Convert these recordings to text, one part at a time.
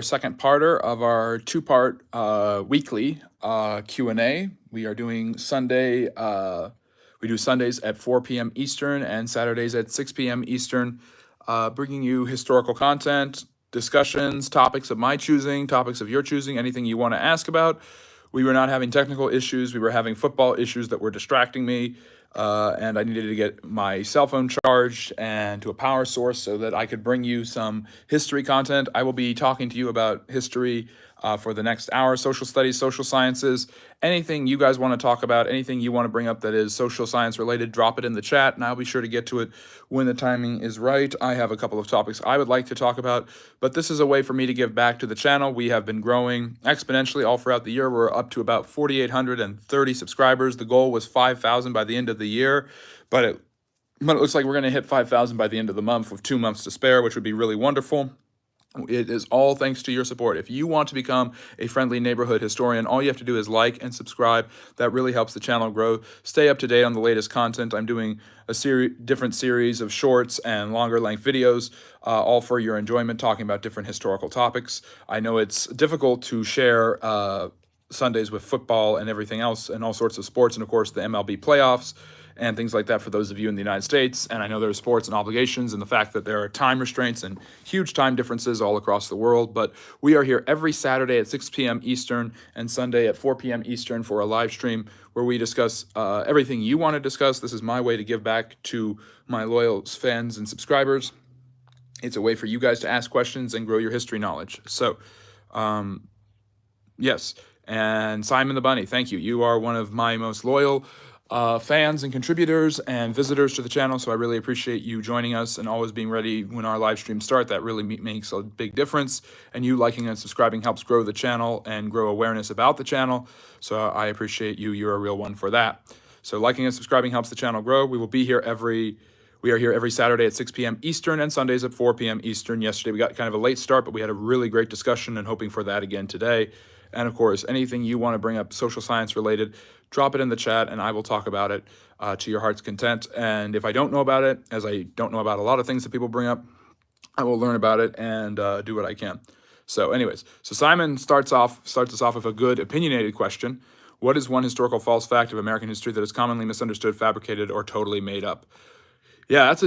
Second parter of our two-part weekly Q&A. We are doing we do Sundays at 4 p.m. Eastern and Saturdays at 6 p.m. Eastern, bringing you historical content, discussions, topics of my choosing, topics of your choosing, anything you want to ask about. We were not having technical issues. We were having football issues that were distracting me. And I needed to get my cell phone charged and to a power source so that I could bring you some history content. I will be talking to you about history for the next hour, social studies, social sciences, anything you guys want to talk about, anything you want to bring up that is social science related, drop it in the chat and I'll be sure to get to it when the timing is right. I have a couple of topics I would like to talk about, but this is a way for me to give back to the channel. We have been growing exponentially all throughout the year. We're up to about 4,830 subscribers. The goal was 5,000 by the end of the year, but it looks like we're going to hit 5,000 by the end of the month with 2 months to spare, which would be really wonderful. It is all thanks to your support. If you want to become a friendly neighborhood historian, all you have to do is like and subscribe. That really helps the channel grow. Stay up to date on the latest content. I'm doing a different series of shorts and longer length videos, all for your enjoyment, talking about different historical topics. I know it's difficult to share Sundays with football and everything else and all sorts of sports, and of course the MLB playoffs and things like that for those of you in the United States. And I know there's sports and obligations and the fact that there are time restraints and huge time differences all across the world. But we are here every Saturday at 6 p.m. Eastern and Sunday at 4 p.m. Eastern for a live stream where we discuss everything you want to discuss. This is my way to give back to my loyal fans and subscribers. It's a way for you guys to ask questions and grow your history knowledge. So, yes. And Simon the Bunny, thank you. You are one of my most loyal fans and contributors and visitors to the channel, so I really appreciate you joining us and always being ready when our live streams start. That really makes a big difference, and you liking and subscribing helps grow the channel and grow awareness about the channel, so I appreciate you. You're a real one for that. So liking and subscribing helps the channel grow. We are here every Saturday at 6 p.m. Eastern and Sundays at 4 p.m. Eastern. Yesterday we got kind of a late start, but we had a really great discussion and hoping for that again today. And of course, anything you want to bring up social science related, drop it in the chat and I will talk about it to your heart's content. And if I don't know about it, as I don't know about a lot of things that people bring up, I will learn about it and do what I can. So anyways, so Simon starts us off with a good opinionated question. What is one historical false fact of American history that is commonly misunderstood, fabricated, or totally made up? Yeah, that's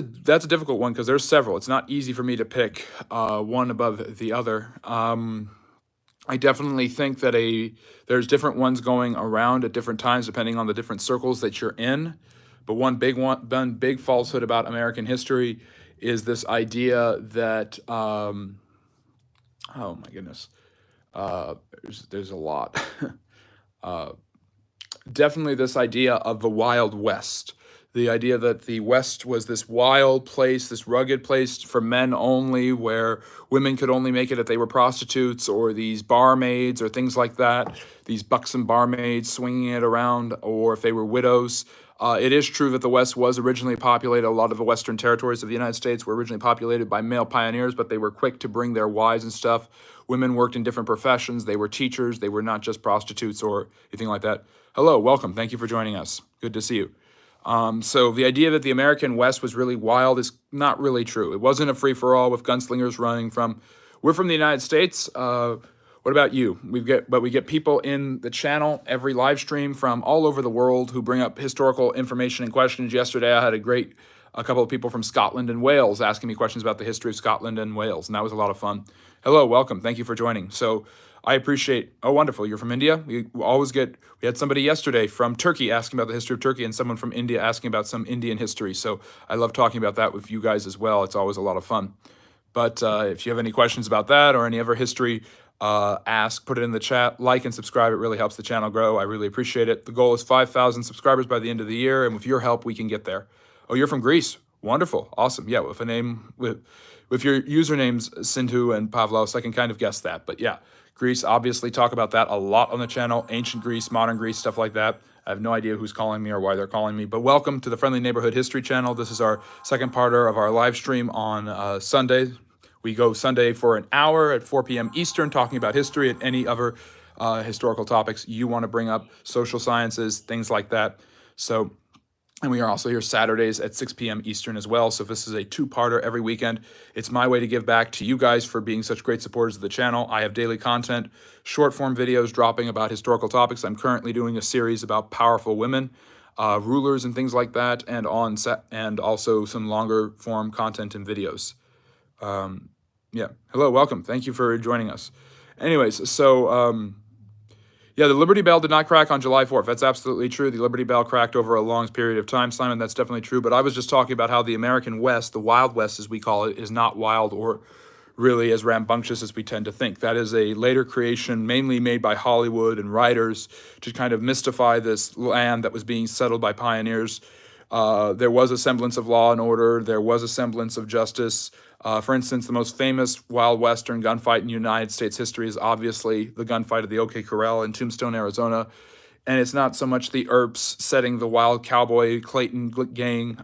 a difficult one because there's several. It's not easy for me to pick one above the other. I definitely think that there's different ones going around at different times depending on the different circles that you're in. But one big falsehood about American history is this idea that oh my goodness, there's a lot. Definitely this idea of the Wild West. The idea that the West was this wild place, this rugged place for men only, where women could only make it if they were prostitutes or these barmaids or things like that, these buxom barmaids swinging it around, or if they were widows. It is true that the West was originally populated. A lot of the western territories of the United States were originally populated by male pioneers, but they were quick to bring their wives and stuff. Women worked in different professions. They were teachers. They were not just prostitutes or anything like that. Hello, welcome. Thank you for joining us. Good to see you. So the idea that the American West was really wild is not really true. It wasn't a free-for-all with gunslingers running from. We're from the United States. What about you? We get people in the channel every live stream from all over the world who bring up historical information and questions. Yesterday, I had a couple of people from Scotland and Wales asking me questions about the history of Scotland and Wales, and that was a lot of fun. Hello, welcome. Thank you for joining. So I appreciate, oh, wonderful. You're from India? We had somebody yesterday from Turkey asking about the history of Turkey and someone from India asking about some Indian history. So I love talking about that with you guys as well. It's always a lot of fun. But if you have any questions about that or any other history, put it in the chat, like and subscribe. It really helps the channel grow. I really appreciate it. The goal is 5,000 subscribers by the end of the year. And with your help, we can get there. Oh, you're from Greece. Wonderful. Awesome. Yeah, with your usernames Sindhu and Pavlos, I can kind of guess that. But yeah, Greece, obviously talk about that a lot on the channel. Ancient Greece, modern Greece, stuff like that. I have no idea who's calling me or why they're calling me. But welcome to the Friendly Neighborhood History channel. This is our second parter of our live stream on Sunday. We go Sunday for an hour at 4 p.m. Eastern talking about history and any other historical topics you want to bring up, social sciences, things like that. So And we are also here Saturdays at 6 p.m. Eastern as well. So if this is a two-parter every weekend, it's my way to give back to you guys for being such great supporters of the channel. I have daily content, short-form videos dropping about historical topics. I'm currently doing a series about powerful women, rulers and things like that, and and also some longer-form content and videos. Yeah, hello, welcome. Thank you for joining us. Anyways, so yeah, the Liberty Bell did not crack on July 4th. That's absolutely true. The Liberty Bell cracked over a long period of time, Simon. That's definitely true. But I was just talking about how the American West, the Wild West as we call it, is not wild or really as rambunctious as we tend to think. That is a later creation, mainly made by Hollywood and writers to kind of mystify this land that was being settled by pioneers. There was a semblance of law and order. There was a semblance of justice. For instance, the most famous Wild Western gunfight in United States history is obviously the gunfight of the OK Corral in Tombstone, Arizona. And it's not so much the Earps setting the wild cowboy Clayton gang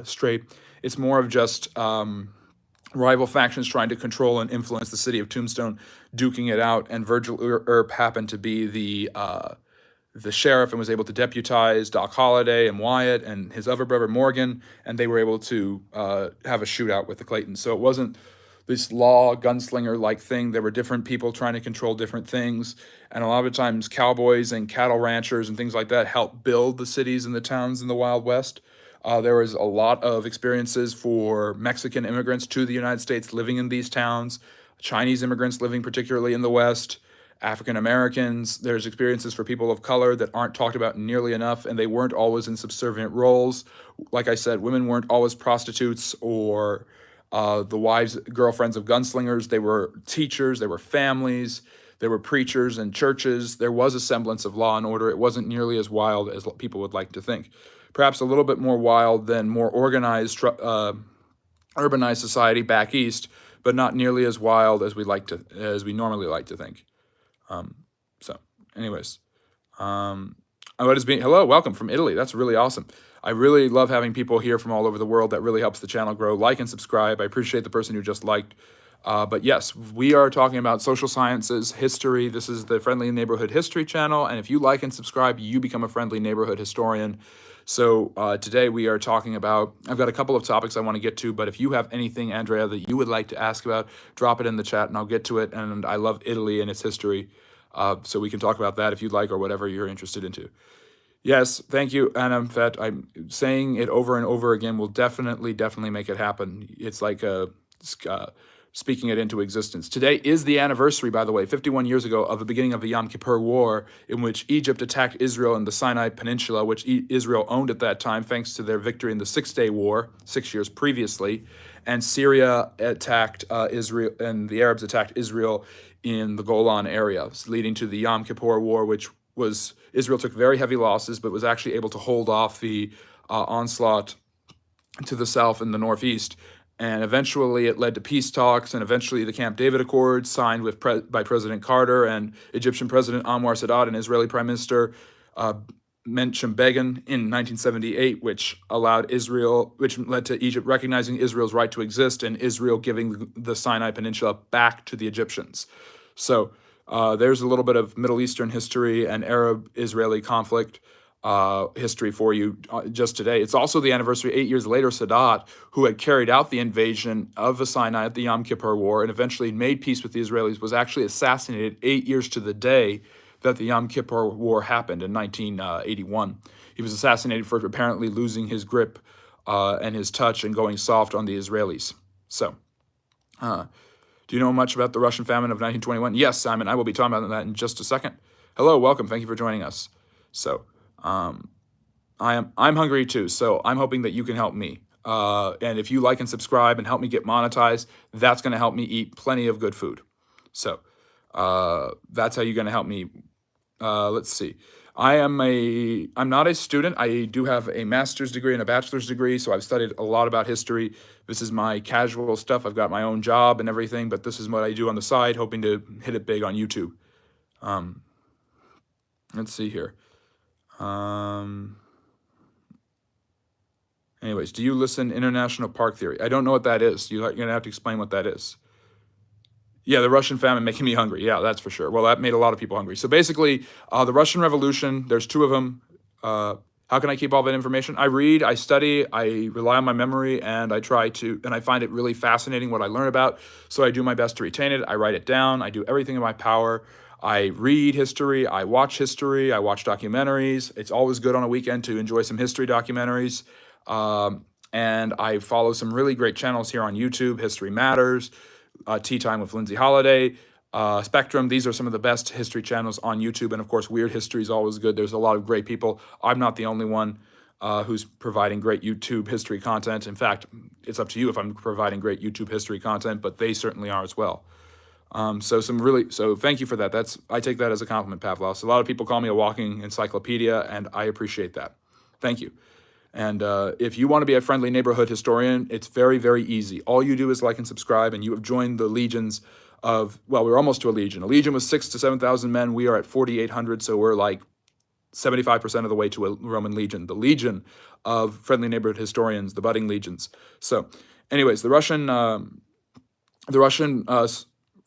straight. It's more of just rival factions trying to control and influence the city of Tombstone, duking it out. And Virgil Earp happened to be the sheriff and was able to deputize Doc Holliday and Wyatt and his other brother Morgan, and they were able to have a shootout with the Claytons. So it wasn't this law gunslinger-like thing. There were different people trying to control different things, and a lot of times cowboys and cattle ranchers and things like that helped build the cities and the towns in the Wild West. There was a lot of experiences for Mexican immigrants to the United States living in these towns, Chinese immigrants living particularly in the West, African Americans. There's experiences for people of color that aren't talked about nearly enough, and they weren't always in subservient roles. Like I said, women weren't always prostitutes or the wives, girlfriends of gunslingers. They were teachers, they were families, they were preachers and churches. There was a semblance of law and order. It wasn't nearly as wild as people would like to think. Perhaps a little bit more wild than more organized, urbanized society back east, but not nearly as wild as we normally like to think. So anyways, what is being, hello, welcome from Italy. That's really awesome. I really love having people here from all over the world. That really helps the channel grow. Like and subscribe. I appreciate the person who just liked. But yes, we are talking about social sciences, history. This is the Friendly Neighborhood History channel. And if you like and subscribe, you become a friendly neighborhood historian. So today we are talking about, I've got a couple of topics I want to get to, but if you have anything, Andrea, that you would like to ask about, drop it in the chat and I'll get to it. And I love Italy and its history. So we can talk about that if you'd like or whatever you're interested into. Yes, thank you, Anam Fet. I'm saying it over and over again. We'll definitely make it happen. It's like speaking it into existence. Today is the anniversary, by the way, 51 years ago, of the beginning of the Yom Kippur War, in which Egypt attacked Israel in the Sinai Peninsula, which Israel owned at that time, thanks to their victory in the Six-Day War, 6 years previously. And Syria attacked Israel, and the Arabs attacked Israel in the Golan area, leading to the Yom Kippur War, which was, Israel took very heavy losses, but was actually able to hold off the onslaught to the south and the northeast. And eventually it led to peace talks, and eventually the Camp David Accords signed with by President Carter and Egyptian President Anwar Sadat and Israeli Prime Minister Menachem Begin in 1978, which allowed Israel, which led to Egypt recognizing Israel's right to exist and Israel giving the Sinai Peninsula back to the Egyptians. So there's a little bit of Middle Eastern history and Arab-Israeli conflict history for you just today. It's also the anniversary 8 years later, Sadat, who had carried out the invasion of the Sinai at the Yom Kippur War and eventually made peace with the Israelis, was actually assassinated 8 years to the day that the Yom Kippur War happened in 1981. He was assassinated for apparently losing his grip and his touch and going soft on the Israelis. So, do you know much about the Russian famine of 1921? Yes, Simon, I will be talking about that in just a second. Hello, welcome. Thank you for joining us. So, I'm hungry too, so I'm hoping that you can help me. And if you like and subscribe and help me get monetized, that's going to help me eat plenty of good food. So that's how you're going to help me. Let's see. I'm not a student. I do have a master's degree and a bachelor's degree, so I've studied a lot about history. This is my casual stuff. I've got my own job and everything, but this is what I do on the side, hoping to hit it big on YouTube. Let's see here. Anyways, do you listen International Park Theory? I don't know what that is. You're going to have to explain what that is. Yeah, the Russian famine making me hungry. Yeah, that's for sure. Well, that made a lot of people hungry. So basically, the Russian Revolution, there's two of them. How can I keep all that information? I read, I study, I rely on my memory, and I find it really fascinating what I learn about. So I do my best to retain it. I write it down. I do everything in my power. I read history. I watch history. I watch documentaries. It's always good on a weekend to enjoy some history documentaries. And I follow some really great channels here on YouTube. History Matters, Tea Time with Lindsay Holiday, Spectrum. These are some of the best history channels on YouTube. And of course, Weird History is always good. There's a lot of great people. I'm not the only one who's providing great YouTube history content. In fact, it's up to you if I'm providing great YouTube history content, but they certainly are as well. So thank you for that. I take that as a compliment, Pavlos. A lot of people call me a walking encyclopedia, and I appreciate that. Thank you. And if you want to be a friendly neighborhood historian, it's very, very easy. All you do is like and subscribe, and you have joined the legions of, well, we're almost to a legion. A legion was 6,000 to 7,000 men. We are at 4,800, so we're like 75% of the way to a Roman legion. The legion of friendly neighborhood historians, the budding legions. So, anyways, the Russian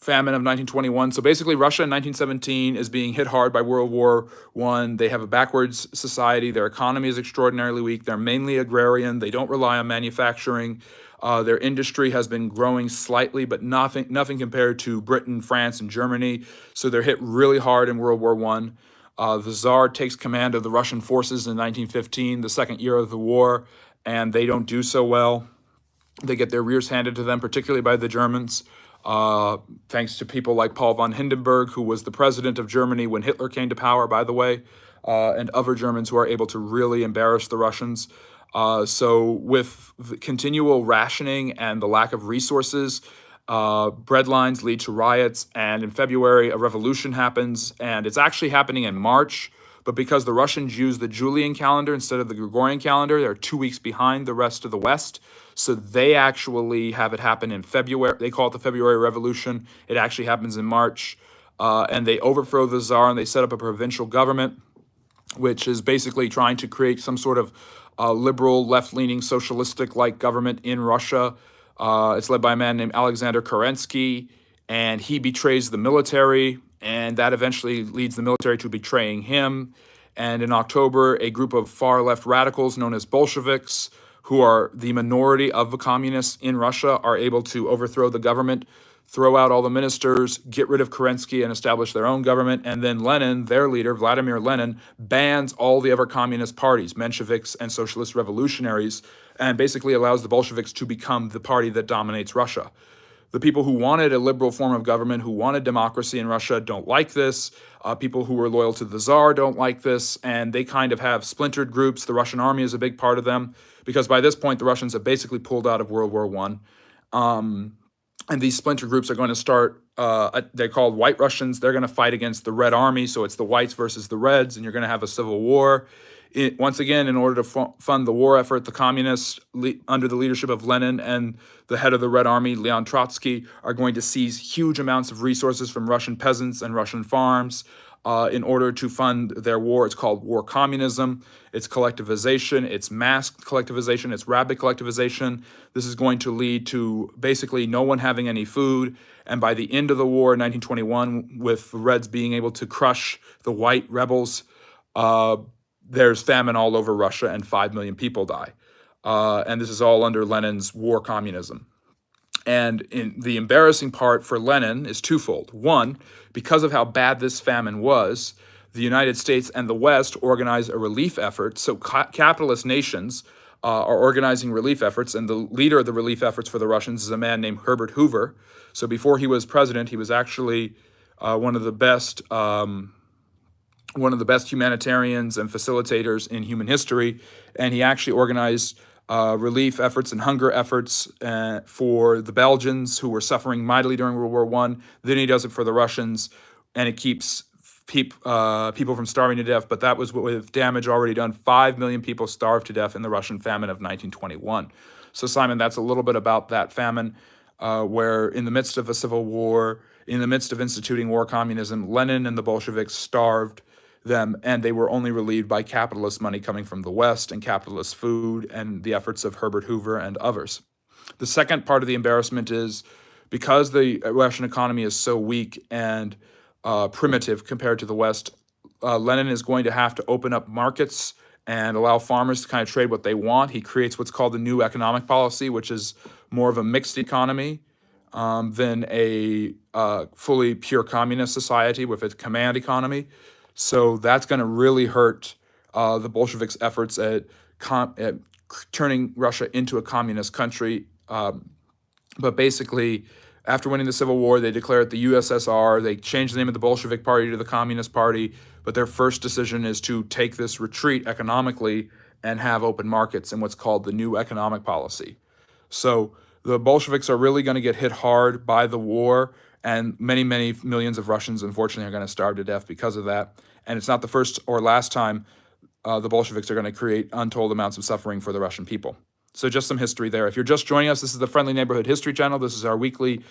famine of 1921. So basically, Russia in 1917 is being hit hard by World War I. They have a backwards society. Their economy is extraordinarily weak. They're mainly agrarian. They don't rely on manufacturing. Their industry has been growing slightly, but nothing compared to Britain, France, and Germany. So they're hit really hard in World War I. The Tsar takes command of the Russian forces in 1915, the second year of the war, and they don't do so well. They get their rears handed to them, particularly by the Germans. Thanks to people like Paul von Hindenburg, who was the president of Germany when Hitler came to power, by the way, and other Germans who are able to really embarrass the Russians. So with the continual rationing and the lack of resources, bread lines lead to riots, and in February, a revolution happens, and it's actually happening in March, but because the Russians use the Julian calendar instead of the Gregorian calendar, they're 2 weeks behind the rest of the West. So they actually have it happen in February. They call it the February Revolution. It actually happens in March. And they overthrow the Tsar and they set up a provincial government, which is basically trying to create some sort of liberal, left-leaning, socialistic-like government in Russia. It's led by a man named Alexander Kerensky, and he betrays the military, and that eventually leads the military to betraying him. And in October, a group of far-left radicals known as Bolsheviks, who are the minority of the communists in Russia, are able to overthrow the government, throw out all the ministers, get rid of Kerensky, and establish their own government. And then Lenin, their leader, Vladimir Lenin, bans all the other communist parties, Mensheviks and socialist revolutionaries, and basically allows the Bolsheviks to become the party that dominates Russia. The people who wanted a liberal form of government, who wanted democracy in Russia, don't like this. People who were loyal to the Tsar don't like this, and they kind of have splintered groups. The Russian army is a big part of them, because by this point, the Russians have basically pulled out of World War I. And these splinter groups are going to start, they're called White Russians. They're going to fight against the Red Army, so it's the Whites versus the Reds, and you're going to have a civil war. Once again, in order to fund the war effort, the communists, under the leadership of Lenin and the head of the Red Army, Leon Trotsky, are going to seize huge amounts of resources from Russian peasants and Russian farms in order to fund their war. It's called war communism. It's collectivization. It's masked collectivization. It's rapid collectivization. This is going to lead to basically no one having any food. And by the end of the war in 1921, with the Reds being able to crush the white rebels, there's famine all over Russia and 5 million people die. And this is all under Lenin's war communism. And the embarrassing part for Lenin is twofold. One, because of how bad this famine was, the United States and the West organize a relief effort. So capitalist nations are organizing relief efforts, and the leader of the relief efforts for the Russians is a man named Herbert Hoover. So before he was president, he was actually one of the best humanitarians and facilitators in human history, and he actually organized relief efforts and hunger efforts for the Belgians, who were suffering mightily during World War I. Then he does it for the Russians, and it keeps people from starving to death. But that was with damage already done. 5 million people starved to death in the Russian famine of 1921. So, Simon, that's a little bit about that famine, where in the midst of a civil war, in the midst of instituting war communism, Lenin and the Bolsheviks starved them, and they were only relieved by capitalist money coming from the West and capitalist food and the efforts of Herbert Hoover and others. The second part of the embarrassment is because the Russian economy is so weak and primitive compared to the West, Lenin is going to have to open up markets and allow farmers to kind of trade what they want. He creates what's called the new economic policy, which is more of a mixed economy than a fully pure communist society with a command economy. So that's going to really hurt the Bolsheviks' efforts at turning Russia into a communist country. But basically, after winning the Civil War, they declare it the USSR. They change the name of the Bolshevik Party to the Communist Party. But their first decision is to take this retreat economically and have open markets in what's called the new economic policy. So the Bolsheviks are really going to get hit hard by the war, and many, many millions of Russians, unfortunately, are going to starve to death because of that. And it's not the first or last time the Bolsheviks are going to create untold amounts of suffering for the Russian people. So just some history there. If you're just joining us, this is the Friendly Neighborhood History Channel. This is our weekly,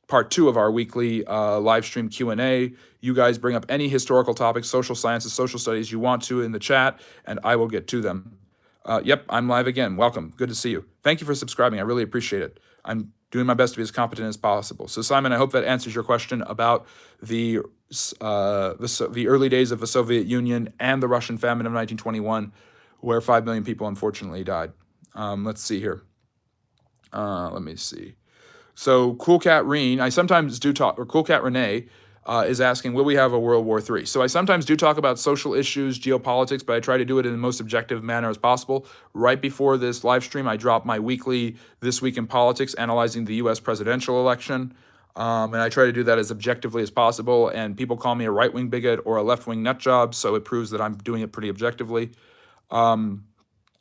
part 2 of our weekly live stream Q&A. You guys bring up any historical topics, social sciences, social studies you want to in the chat, and I will get to them. Yep, I'm live again. Welcome. Good to see you. Thank you for subscribing. I really appreciate it. I'm doing my best to be as competent as possible. So Simon, I hope that answers your question about the early days of the Soviet Union and the Russian famine of 1921, where 5 million people unfortunately died. Let's see here. Let me see. So Cool Cat Reen, I sometimes do talk, or Cool Cat Renee is asking, will we have a World War III? So I sometimes do talk about social issues, geopolitics, but I try to do it in the most objective manner as possible. Right before this live stream, I dropped my weekly This Week in Politics, analyzing the U.S. presidential election. And I try to do that as objectively as possible. And people call me a right-wing bigot or a left-wing nut job, so it proves that I'm doing it pretty objectively,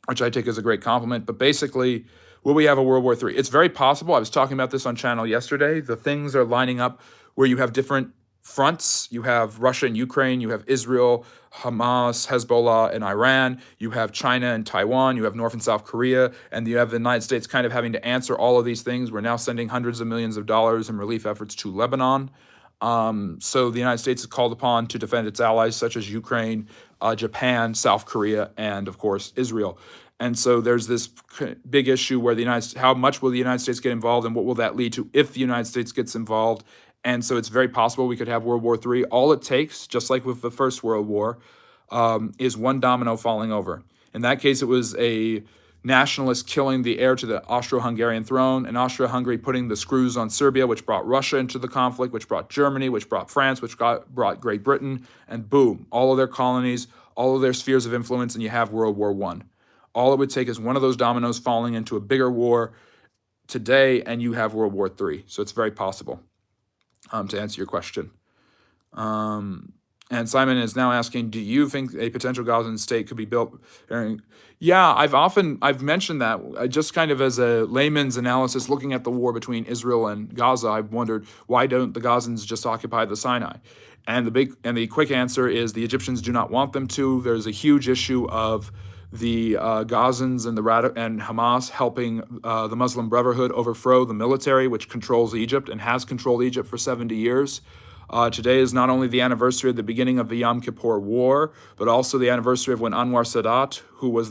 which I take as a great compliment. But basically, will we have a World War III? It's very possible. I was talking about this on channel yesterday. The things are lining up where you have different fronts. You have Russia and Ukraine, you have Israel, Hamas, Hezbollah, and Iran. You have China and Taiwan. You have North and South Korea, and you have the United States kind of having to answer all of these things. We're now sending hundreds of millions of dollars in relief efforts to Lebanon. So the United States is called upon to defend its allies such as Ukraine, Japan, South Korea, and of course Israel. And so there's this big issue where how much will the United States get involved, and what will that lead to if the United States gets involved? And so it's very possible we could have World War III. All it takes, just like with the First World War, is one domino falling over. In that case, it was a nationalist killing the heir to the Austro-Hungarian throne, and Austria-Hungary putting the screws on Serbia, which brought Russia into the conflict, which brought Germany, which brought France, which brought Great Britain, and boom, all of their colonies, all of their spheres of influence, and you have World War I. All it would take is one of those dominoes falling into a bigger war today, and you have World War III. So it's very possible. To answer your question. And Simon is now asking, do you think a potential Gazan state could be built? Yeah, I've mentioned that just kind of as a layman's analysis, looking at the war between Israel and Gaza. I've wondered, why don't the Gazans just occupy the Sinai? And the quick answer is the Egyptians do not want them to. There's a huge issue of the Gazans and Hamas helping the Muslim Brotherhood overthrow the military, which controls Egypt and has controlled Egypt for 70 years. Today is not only the anniversary of the beginning of the Yom Kippur War, but also the anniversary of when Anwar Sadat, who was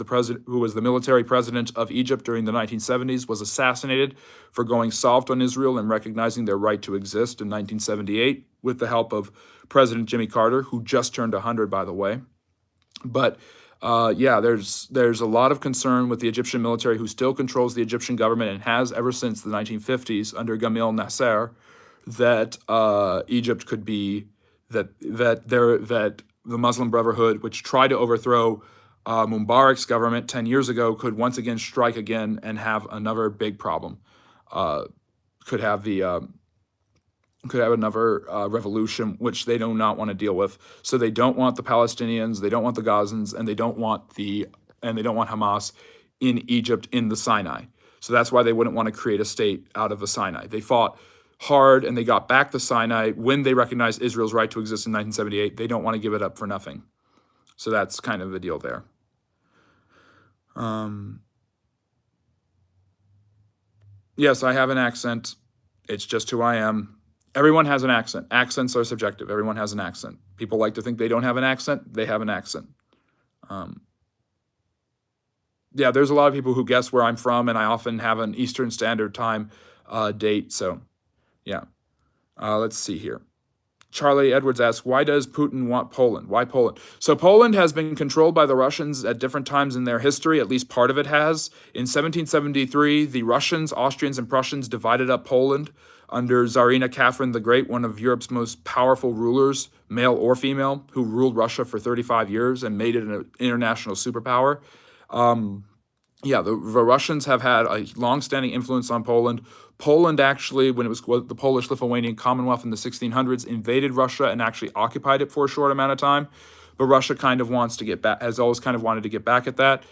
the military president of Egypt during the 1970s, was assassinated for going soft on Israel and recognizing their right to exist in 1978, with the help of President Jimmy Carter, who just turned 100, by the way. But yeah, there's a lot of concern with the Egyptian military, who still controls the Egyptian government and has ever since the 1950s under Gamal Nasser, that Egypt could be that the Muslim Brotherhood, which tried to overthrow Mubarak's government 10 years ago, could once again strike again and have another big problem. Could have another revolution, which they do not want to deal with. So they don't want the Palestinians, they don't want the Gazans, and they don't want Hamas in Egypt in the Sinai. So that's why they wouldn't want to create a state out of the Sinai. They fought hard and they got back the Sinai when they recognized Israel's right to exist in 1978. They don't want to give it up for nothing. So that's kind of the deal there. Yes, I have an accent. It's just who I am. Everyone has an accent. Accents are subjective. Everyone has an accent. People like to think they don't have an accent. They have an accent. Yeah, there's a lot of people who guess where I'm from, and I often have an Eastern Standard Time date. So, yeah. Let's see here. Charlie Edwards asks, why does Putin want Poland? Why Poland? So Poland has been controlled by the Russians at different times in their history. At least part of it has. In 1773, the Russians, Austrians, and Prussians divided up Poland under Tsarina Catherine the Great, one of Europe's most powerful rulers, male or female, who ruled Russia for 35 years and made it an international superpower. Yeah, the Russians have had a long-standing influence on Poland. Poland actually, when it was the Polish-Lithuanian Commonwealth in the 1600s, invaded Russia and actually occupied it for a short amount of time. But Russia kind of wants to get back, has always kind of wanted to get back at that.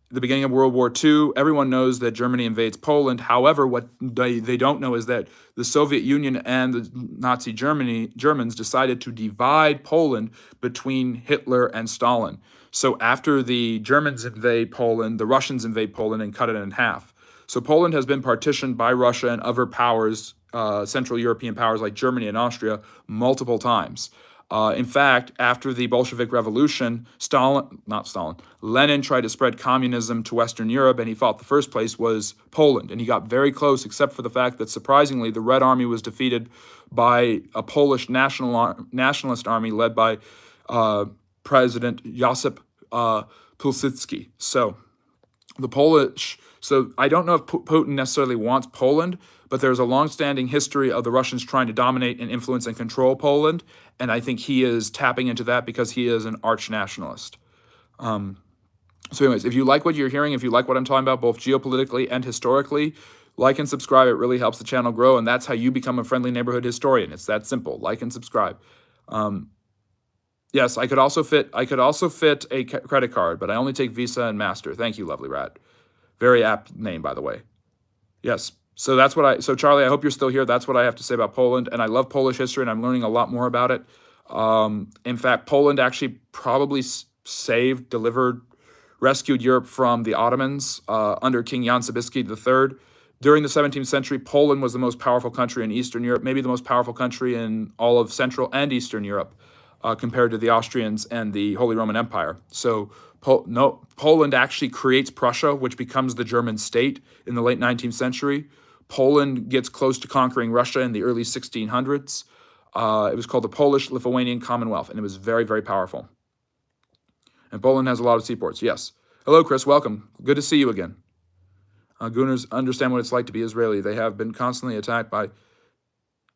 The beginning of World War II, everyone knows that Germany invades Poland. However, what they don't know is that the Soviet Union and the Nazi Germans decided to divide Poland between Hitler and Stalin. So after the Germans invade Poland, the Russians invade Poland and cut it in half. So Poland has been partitioned by Russia and other powers, Central European powers like Germany and Austria, multiple times. In fact, after the Bolshevik Revolution, Lenin tried to spread communism to Western Europe, and he thought the first place was Poland. And he got very close, except for the fact that, surprisingly, the Red Army was defeated by a Polish nationalist army led by President Josip Pilsudski. So I don't know if Putin necessarily wants Poland, but there's a long-standing history of the Russians trying to dominate and influence and control Poland, and I think he is tapping into that because he is an arch-nationalist. So anyways, if you like what you're hearing, if you like what I'm talking about, both geopolitically and historically, like and subscribe. It really helps the channel grow, and that's how you become a friendly neighborhood historian. It's that simple. Like and subscribe. Yes, I could also fit a credit card, but I only take Visa and Master. Thank you, Lovely Rat. Very apt name, by the way. Yes. So Charlie, I hope you're still here. That's what I have to say about Poland. And I love Polish history, and I'm learning a lot more about it. In fact, Poland actually probably rescued Europe from the Ottomans under King Jan Sobieski III. During the 17th century, Poland was the most powerful country in Eastern Europe, maybe the most powerful country in all of Central and Eastern Europe, compared to the Austrians and the Holy Roman Empire. So Poland actually creates Prussia, which becomes the German state in the late 19th century. Poland gets close to conquering Russia in the early 1600s. It was called the Polish-Lithuanian Commonwealth, and it was very, very powerful. And Poland has a lot of seaports, yes. Hello, Chris, welcome. Good to see you again. Gooners understand what it's like to be Israeli. They have been constantly attacked by...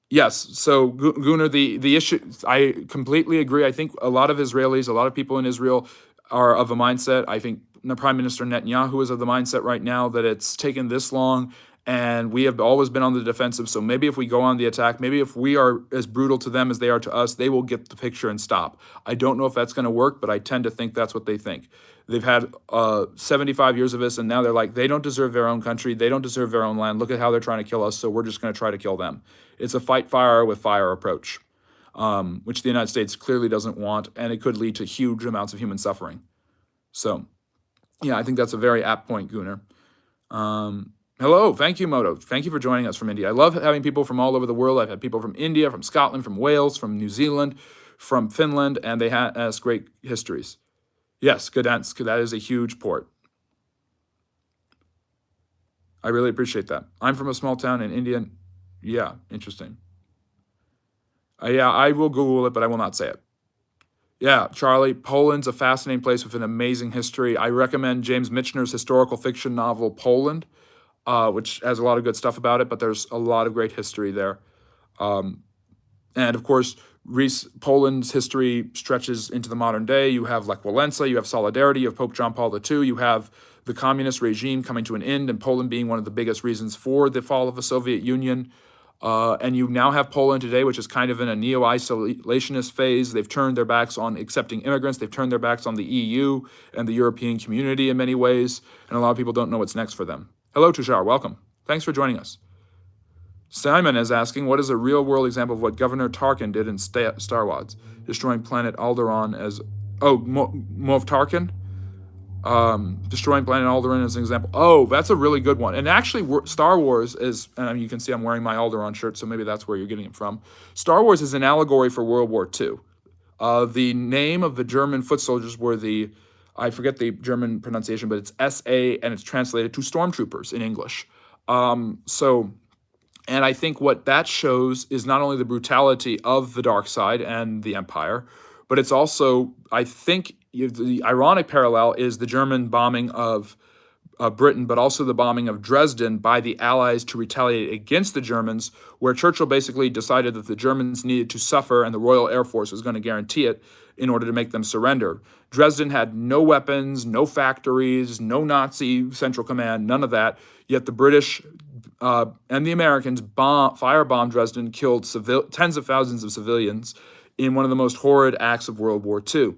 Yes, so Gooner, the issue, I completely agree. I think a lot of Israelis, a lot of people in Israel are of a mindset. I think the Prime Minister Netanyahu is of the mindset right now that it's taken this long, and we have always been on the defensive. So maybe if we go on the attack, maybe if we are as brutal to them as they are to us, they will get the picture and stop. I don't know if that's going to work, but I tend to think that's what they think. They've had 75 years of this, and now they're like, they don't deserve their own country. They don't deserve their own land. Look at how they're trying to kill us, so we're just going to try to kill them. It's a fight fire with fire approach, which the United States clearly doesn't want, and it could lead to huge amounts of human suffering. So, yeah, I think that's a very apt point, Gooner. Hello, thank you, Moto. Thank you for joining us from India. I love having people from all over the world. I've had people from India, from Scotland, from Wales, from New Zealand, from Finland, and they ask great histories. Yes, Gdansk, that is a huge port. I really appreciate that. I'm from a small town in India. Yeah, interesting. Yeah, I will Google it, but I will not say it. Yeah, Charlie, Poland's a fascinating place with an amazing history. I recommend James Michener's historical fiction novel, Poland, which has a lot of good stuff about it, but there's a lot of great history there. And of course, Poland's history stretches into the modern day. You have Lech Walesa, you have Solidarity, you have Pope John Paul II, you have the communist regime coming to an end, and Poland being one of the biggest reasons for the fall of the Soviet Union. And you now have Poland today, which is kind of in a neo-isolationist phase. They've turned their backs on accepting immigrants. They've turned their backs on the EU and the European community in many ways, and a lot of people don't know what's next for them. Hello, Tushar. Welcome. Thanks for joining us. Simon is asking, what is a real-world example of what Governor Tarkin did in Star Wars, destroying planet Alderaan as... Oh, Moff Tarkin? Destroying planet Alderaan as an example. Oh, that's a really good one. And actually, Star Wars is... And you can see I'm wearing my Alderaan shirt, so maybe that's where you're getting it from. Star Wars is an allegory for World War II. The name of the German foot soldiers were the... I forget the German pronunciation, but it's SA, and it's translated to stormtroopers in English. And I think what that shows is not only the brutality of the dark side and the empire, but it's also, I think, the ironic parallel is the German bombing of Britain, but also the bombing of Dresden by the Allies to retaliate against the Germans, where Churchill basically decided that the Germans needed to suffer and the Royal Air Force was going to guarantee it in order to make them surrender. Dresden had no weapons, no factories, no Nazi central command, none of that. Yet the British and the Americans firebombed Dresden, killed tens of thousands of civilians in one of the most horrid acts of World War II.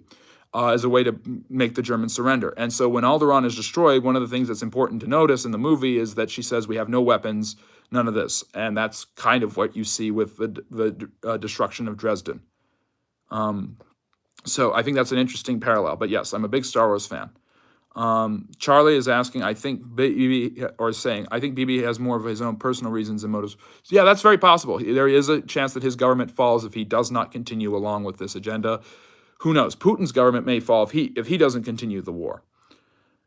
As a way to make the Germans surrender. And so when Alderaan is destroyed, one of the things that's important to notice in the movie is that she says, we have no weapons, none of this. And that's kind of what you see with the destruction of Dresden. So I think that's an interesting parallel. But yes, I'm a big Star Wars fan. Charlie is asking, I think BB has more of his own personal reasons and motives. So yeah, that's very possible. There is a chance that his government falls if he does not continue along with this agenda. Who knows? Putin's government may fall if he doesn't continue the war.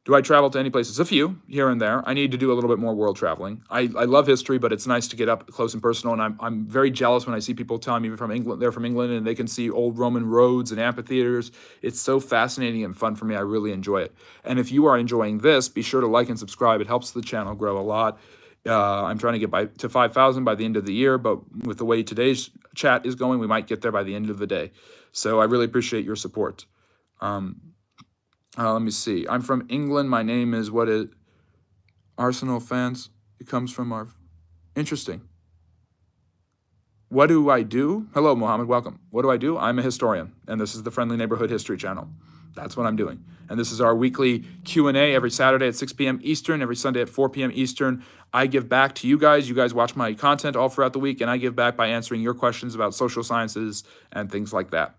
Do I travel to any places? A few, here and there. I need to do a little bit more world traveling. I love history, but it's nice to get up close and personal, and I'm very jealous when I see people telling me they're from England, and they can see old Roman roads and amphitheaters. It's so fascinating and fun for me. I really enjoy it. And if you are enjoying this, be sure to like and subscribe. It helps the channel grow a lot. I'm trying to get to 5,000 by the end of the year, but with the way today's chat is going, we might get there by the end of the day. So I really appreciate your support. Let me see. I'm from England. My name is Arsenal fans. It comes from our... Interesting. What do I do? Hello, Mohammed. Welcome. What do I do? I'm a historian, and this is the Friendly Neighborhood History Channel. That's what I'm doing. And this is our weekly Q&A every Saturday at 6 p.m. Eastern, every Sunday at 4 p.m. Eastern. I give back to you guys. You guys watch my content all throughout the week, and I give back by answering your questions about social sciences and things like that.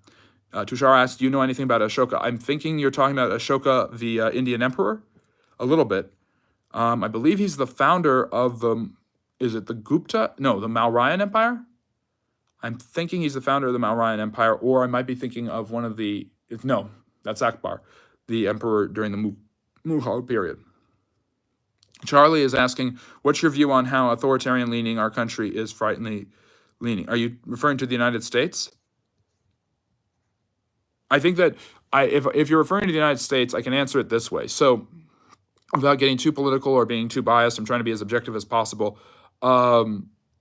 Tushar asked, do you know anything about Ashoka? I'm thinking you're talking about Ashoka, the Indian emperor, a little bit. I believe he's the founder of is it the Gupta? No, the Mauryan Empire? I'm thinking he's the founder of the Mauryan Empire, or I might be thinking of one of the... No, that's Akbar, the emperor during the Mughal period. Charlie is asking, what's your view on how authoritarian leaning our country is frighteningly leaning? Are you referring to the United States? I think that if you're referring to the United States, I can answer it this way. So without getting too political or being too biased, I'm trying to be as objective as possible.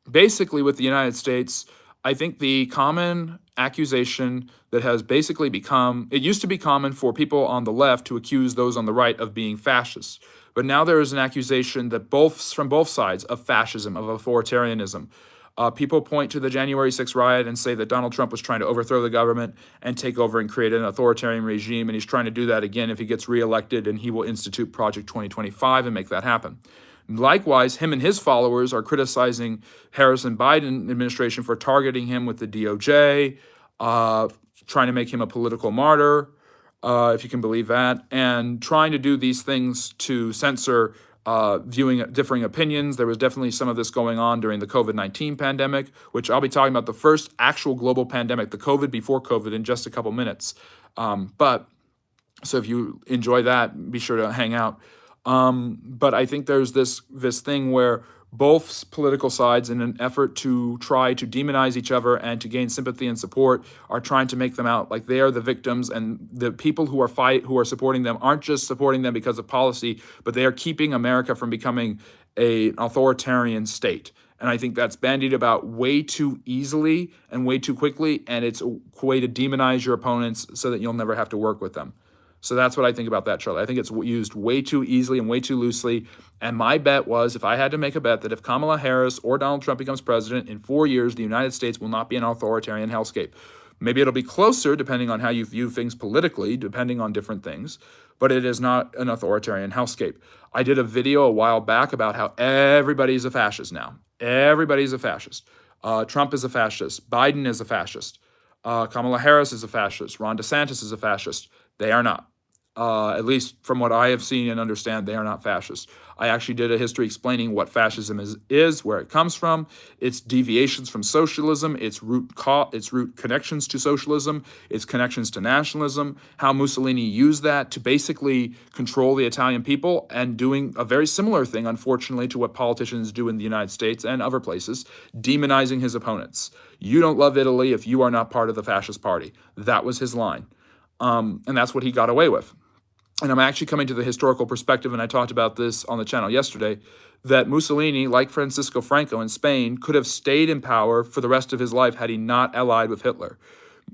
Basically, with the United States, I think the common accusation that has basically become, it used to be common for people on the left to accuse those on the right of being fascists. But now there is an accusation that from both sides of fascism, of authoritarianism. People point to the January 6th riot and say that Donald Trump was trying to overthrow the government and take over and create an authoritarian regime, and he's trying to do that again if he gets reelected, and he will institute Project 2025 and make that happen. Likewise, him and his followers are criticizing Harris and Biden administration for targeting him with the DOJ, trying to make him a political martyr, if you can believe that, and trying to do these things to censor viewing differing opinions. There was definitely some of this going on during the COVID-19 pandemic, which I'll be talking about the first actual global pandemic, the COVID before COVID, in just a couple minutes. So if you enjoy that, be sure to hang out. But I think there's this thing where both political sides, in an effort to try to demonize each other and to gain sympathy and support, are trying to make them out like they are the victims, and the people who are supporting them aren't just supporting them because of policy, but they are keeping America from becoming an authoritarian state. And I think that's bandied about way too easily and way too quickly, and it's a way to demonize your opponents so that you'll never have to work with them. So that's what I think about that, Charlie. I think it's used way too easily and way too loosely. And my bet was, if I had to make a bet, that if Kamala Harris or Donald Trump becomes president, in 4 years, the United States will not be an authoritarian hellscape. Maybe it'll be closer, depending on how you view things politically, depending on different things, but it is not an authoritarian hellscape. I did a video a while back about how everybody's a fascist now. Everybody's a fascist. Trump is a fascist. Biden is a fascist. Kamala Harris is a fascist. Ron DeSantis is a fascist. They are not. At least from what I have seen and understand, they are not fascist. I actually did a history explaining what fascism is, where it comes from, its deviations from socialism, its root connections to socialism, its connections to nationalism, how Mussolini used that to basically control the Italian people, and doing a very similar thing, unfortunately, to what politicians do in the United States and other places, demonizing his opponents. You don't love Italy if you are not part of the fascist party. That was his line. And that's what he got away with. And I'm actually coming to the historical perspective, and I talked about this on the channel yesterday, that Mussolini, like Francisco Franco in Spain, could have stayed in power for the rest of his life had he not allied with Hitler.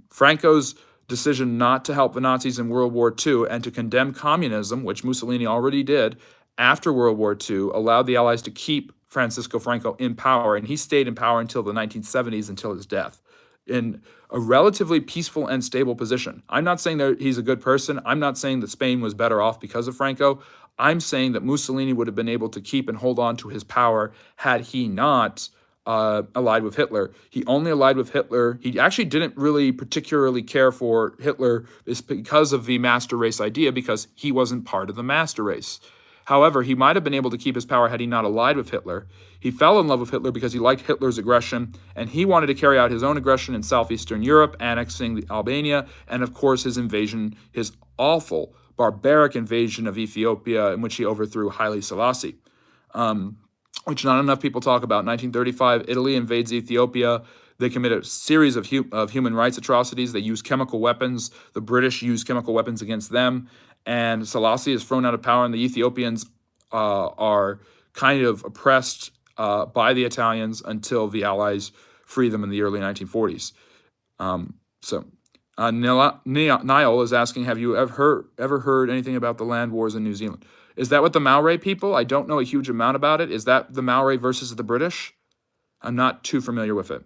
Franco's decision not to help the Nazis in World War II and to condemn communism, which Mussolini already did after World War II, allowed the Allies to keep Francisco Franco in power, and he stayed in power until the 1970s, until his death, in a relatively peaceful and stable position. I'm not saying that he's a good person. I'm not saying that Spain was better off because of Franco. I'm saying that Mussolini would have been able to keep and hold on to his power had he not allied with Hitler. He only allied with Hitler. He actually didn't really particularly care for Hitler because of the master race idea, because he wasn't part of the master race. However, he might have been able to keep his power had he not allied with Hitler. He fell in love with Hitler because he liked Hitler's aggression, and he wanted to carry out his own aggression in southeastern Europe, annexing Albania, and of course his invasion, his awful, barbaric invasion of Ethiopia, in which he overthrew Haile Selassie, which not enough people talk about. 1935, Italy invades Ethiopia. They commit a series of human rights atrocities. They use chemical weapons. The British use chemical weapons against them. And Selassie is thrown out of power, and the Ethiopians are kind of oppressed by the Italians until the Allies free them in the early 1940s. Niall is asking, have you ever heard anything about the land wars in New Zealand? Is that what the Maori people? I don't know a huge amount about it. Is that the Maori versus the British? I'm not too familiar with it.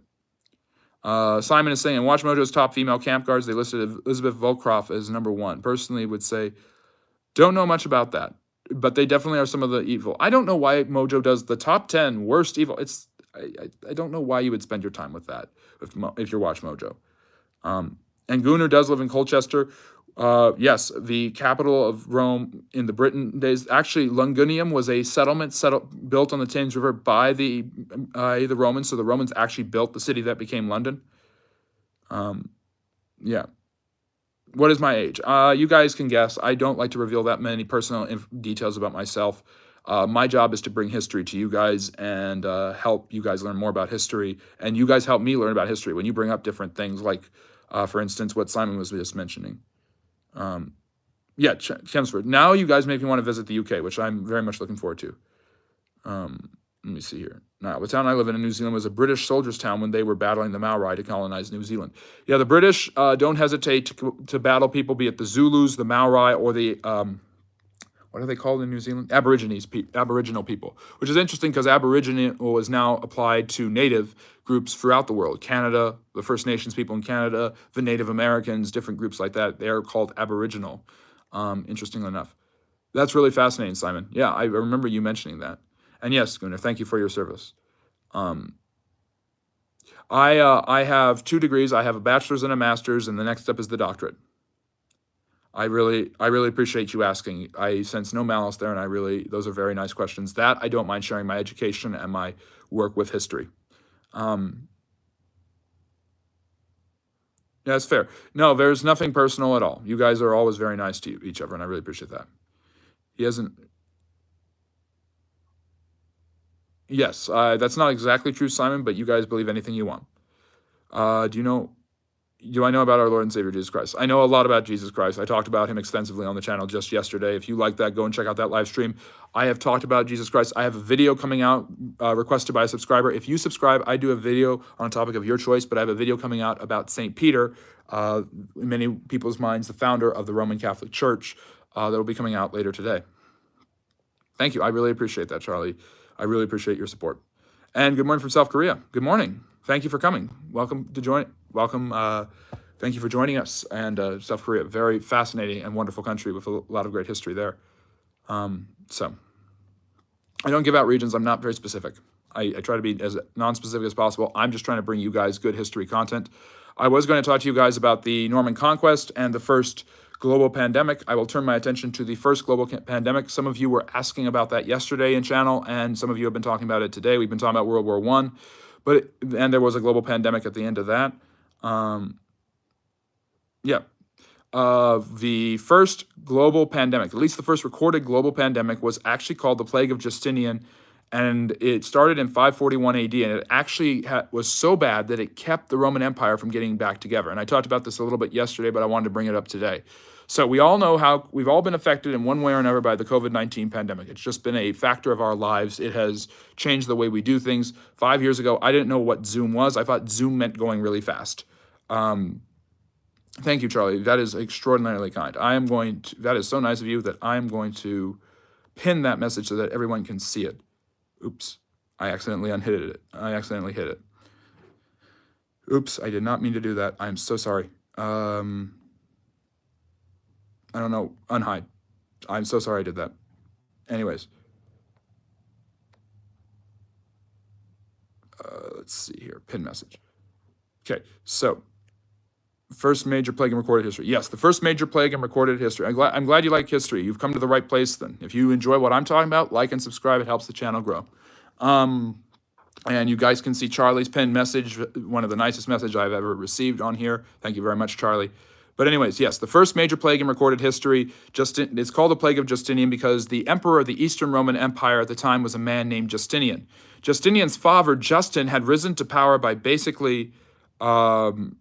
Simon is saying, in Watch Mojo's top female camp guards, they listed Elizabeth Volkroff as #1. Personally, would say, don't know much about that, but they definitely are some of the evil. I don't know why Mojo does the top 10 worst evil. I don't know why you would spend your time with that if you're Watch Mojo. And Gunnar does live in Colchester. Yes, the capital of Rome in the Britain days. Actually, Lugdunum was a settlement built on the Thames River by the Romans. So the Romans actually built the city that became London. Yeah. What is my age? You guys can guess. I don't like to reveal that many personal details about myself. My job is to bring history to you guys and help you guys learn more about history. And you guys help me learn about history when you bring up different things, like, for instance, what Simon was just mentioning. Yeah, Chelmsford. Now you guys make me want to visit the UK, which I'm very much looking forward to. Let me see here. Now, the town I live in New Zealand was a British soldiers' town when they were battling the Maori to colonize New Zealand. Yeah, the British don't hesitate to battle people, be it the Zulus, the Maori, or the what are they called in New Zealand? Aboriginal people, which is interesting because Aboriginal is now applied to native groups throughout the world. Canada, the First Nations people in Canada, the Native Americans, different groups like that. They're called Aboriginal, interestingly enough. That's really fascinating, Simon. Yeah, I remember you mentioning that. And yes, Gunnar, thank you for your service. I have 2 degrees. I have a bachelor's and a master's, and the next step is the doctorate. I really appreciate you asking. I sense no malice there, and those are very nice questions. That I don't mind sharing my education and my work with history. Yeah, that's fair. No, there's nothing personal at all. You guys are always very nice to each other, and I really appreciate that. He hasn't. Yes, that's not exactly true, Simon, but you guys believe anything you want. Do I know about our Lord and Savior Jesus Christ? I know a lot about Jesus Christ. I talked about him extensively on the channel just yesterday. If you like that, go and check out that live stream. I have talked about Jesus Christ. I have a video coming out requested by a subscriber. If you subscribe, I do a video on a topic of your choice, but I have a video coming out about St. Peter, in many people's minds, the founder of the Roman Catholic Church, that will be coming out later today. Thank you. I really appreciate that, Charlie. I really appreciate your support. And good morning from South Korea. Good morning. Thank you for coming. Welcome. Thank you for joining us. And South Korea, very fascinating and wonderful country with a lot of great history there. So I don't give out regions. I'm not very specific. I try to be as non-specific as possible. I'm just trying to bring you guys good history content. I was going to talk to you guys about the Norman Conquest and the first global pandemic, I will turn my attention to the first global pandemic. Some of you were asking about that yesterday in channel, and some of you have been talking about it today. We've been talking about World War I, and there was a global pandemic at the end of that. Yeah. The first global pandemic, at least the first recorded global pandemic, was actually called the Plague of Justinian, and it started in 541 AD, and it actually was so bad that it kept the Roman Empire from getting back together. And I talked about this a little bit yesterday, but I wanted to bring it up today. So we all know how we've all been affected in one way or another by the COVID-19 pandemic. It's just been a factor of our lives. It has changed the way we do things. 5 years ago, I didn't know what Zoom was. I thought Zoom meant going really fast. Thank you, Charlie. That is extraordinarily kind. That is so nice of you that I'm going to pin that message so that everyone can see it. Oops, I accidentally unhit it. I accidentally hit it. Oops, I did not mean to do that. I'm so sorry. I don't know, unhide. I'm so sorry I did that. Anyways. Let's see here, pin message. Okay, so first major plague in recorded history. Yes, the first major plague in recorded history. I'm glad you like history. You've come to the right place then. If you enjoy what I'm talking about, like and subscribe. It helps the channel grow. And you guys can see Charlie's pinned message, one of the nicest messages I've ever received on here. Thank you very much, Charlie. But anyways, yes, the first major plague in recorded history, it's called the Plague of Justinian because the emperor of the Eastern Roman Empire at the time was a man named Justinian. Justinian's father, Justin, had risen to power by basically rising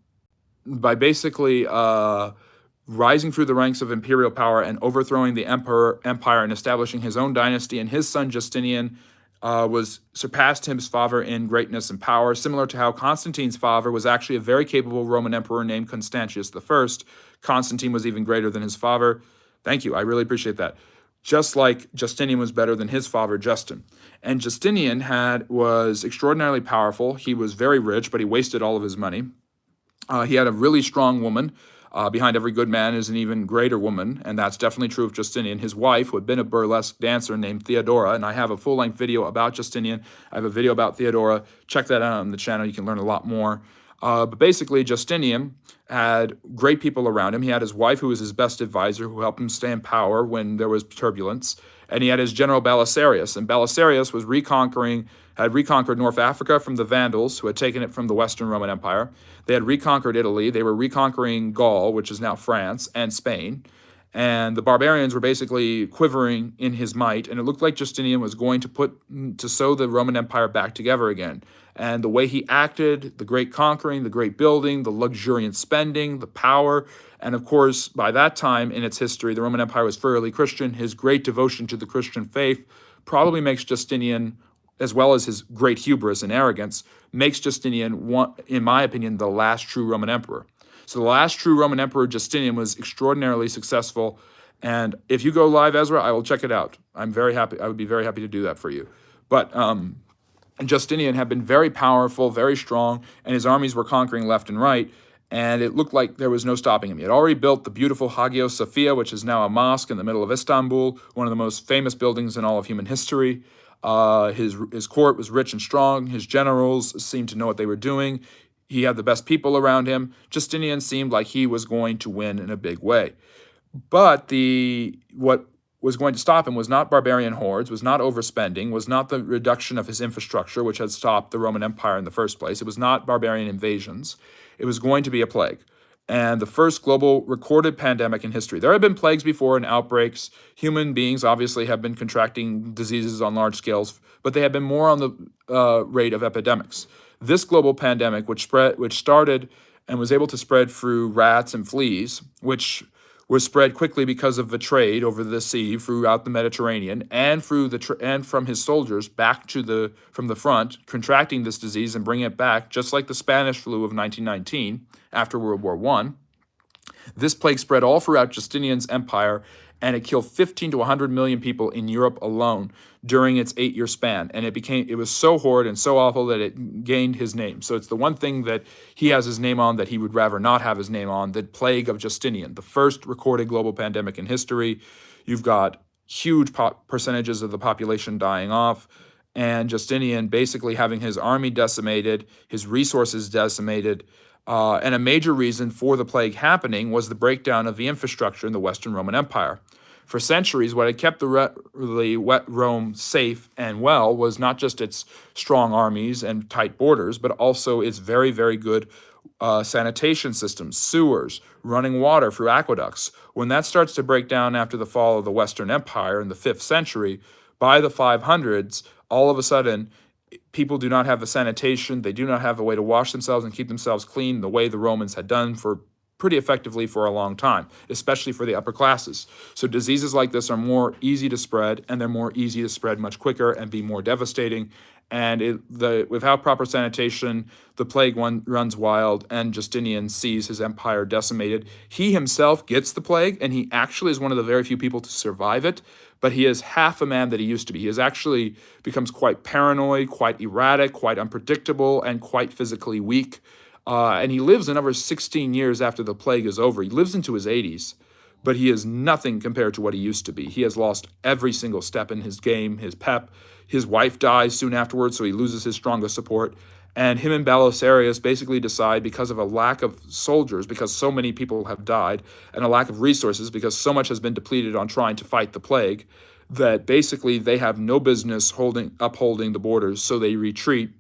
through the ranks of imperial power and overthrowing the empire and establishing his own dynasty. And his son Justinian surpassed his father in greatness and power, similar to how Constantine's father was actually a very capable Roman emperor named Constantius I. Constantine was even greater than his father. Thank you, I really appreciate that. Just like Justinian was better than his father, Justin. And Justinian was extraordinarily powerful. He was very rich, but he wasted all of his money. He had a really strong woman. Behind every good man is an even greater woman, and that's definitely true of Justinian. His wife, who had been a burlesque dancer named Theodora, and I have a full-length video about Justinian. I have a video about Theodora. Check that out on the channel. You can learn a lot more. But basically, Justinian had great people around him. He had his wife, who was his best advisor, who helped him stay in power when there was turbulence. And he had his general Belisarius. And Belisarius had reconquered North Africa from the Vandals, who had taken it from the Western Roman Empire. They had reconquered Italy. They were reconquering Gaul, which is now France, and Spain. And the barbarians were basically quivering in his might. And it looked like Justinian was going to sew the Roman Empire back together again. And the way he acted, the great conquering, the great building, the luxuriant spending, the power, and of course, by that time in its history, the Roman Empire was thoroughly Christian. His great devotion to the Christian faith probably makes Justinian, as well as his great hubris and arrogance, makes Justinian, in my opinion, the last true Roman emperor. So the last true Roman emperor, Justinian, was extraordinarily successful. And if you go live, Ezra, I will check it out. I'm very happy. I would be very happy to do that for you. But Justinian had been very powerful, very strong, and his armies were conquering left and right. And it looked like there was no stopping him. He had already built the beautiful Hagia Sophia, which is now a mosque in the middle of Istanbul, one of the most famous buildings in all of human history. His court was rich and strong. His generals seemed to know what they were doing. He had the best people around him. Justinian seemed like he was going to win in a big way. But what was going to stop him was not barbarian hordes, was not overspending, was not the reduction of his infrastructure, which had stopped the Roman Empire in the first place. It was not barbarian invasions. It was going to be a plague. And the first global recorded pandemic in history. There have been plagues before and outbreaks. Human beings obviously have been contracting diseases on large scales, but they have been more on the rate of epidemics. This global pandemic, which started and was able to spread through rats and fleas, which was spread quickly because of the trade over the sea throughout the Mediterranean and from his soldiers back from the front, contracting this disease and bringing it back, just like the Spanish flu of 1919 after World War I. This plague spread all throughout Justinian's empire, and it killed 15 to 100 million people in Europe alone during its 8-year span. And it was so horrid and so awful that it gained his name. So it's the one thing that he has his name on that he would rather not have his name on, the Plague of Justinian, the first recorded global pandemic in history. You've got huge percentages of the population dying off, and Justinian basically having his army decimated, his resources decimated, And a major reason for the plague happening was the breakdown of the infrastructure in the Western Roman Empire. For centuries, what had kept Rome safe and well was not just its strong armies and tight borders, but also its very, very good sanitation systems, sewers, running water through aqueducts. When that starts to break down after the fall of the Western Empire in the 5th century, by the 500s, all of a sudden, people do not have the sanitation. They do not have a way to wash themselves and keep themselves clean the way the Romans had done for pretty effectively for a long time, especially for the upper classes. So diseases like this are more easy to spread, and they're more easy to spread much quicker and be more devastating. And without proper sanitation, the plague runs wild, and Justinian sees his empire decimated. He himself gets the plague, and he actually is one of the very few people to survive it, but he is half a man that he used to be. He actually becomes quite paranoid, quite erratic, quite unpredictable, and quite physically weak. And he lives another 16 years after the plague is over. He lives into his 80s, but he is nothing compared to what he used to be. He has lost every single step in his game, his pep. His wife dies soon afterwards, so he loses his strongest support. And him and Belisarius basically decide, because of a lack of soldiers, because so many people have died, and a lack of resources, because so much has been depleted on trying to fight the plague, that basically they have no business upholding the borders, so they retreat.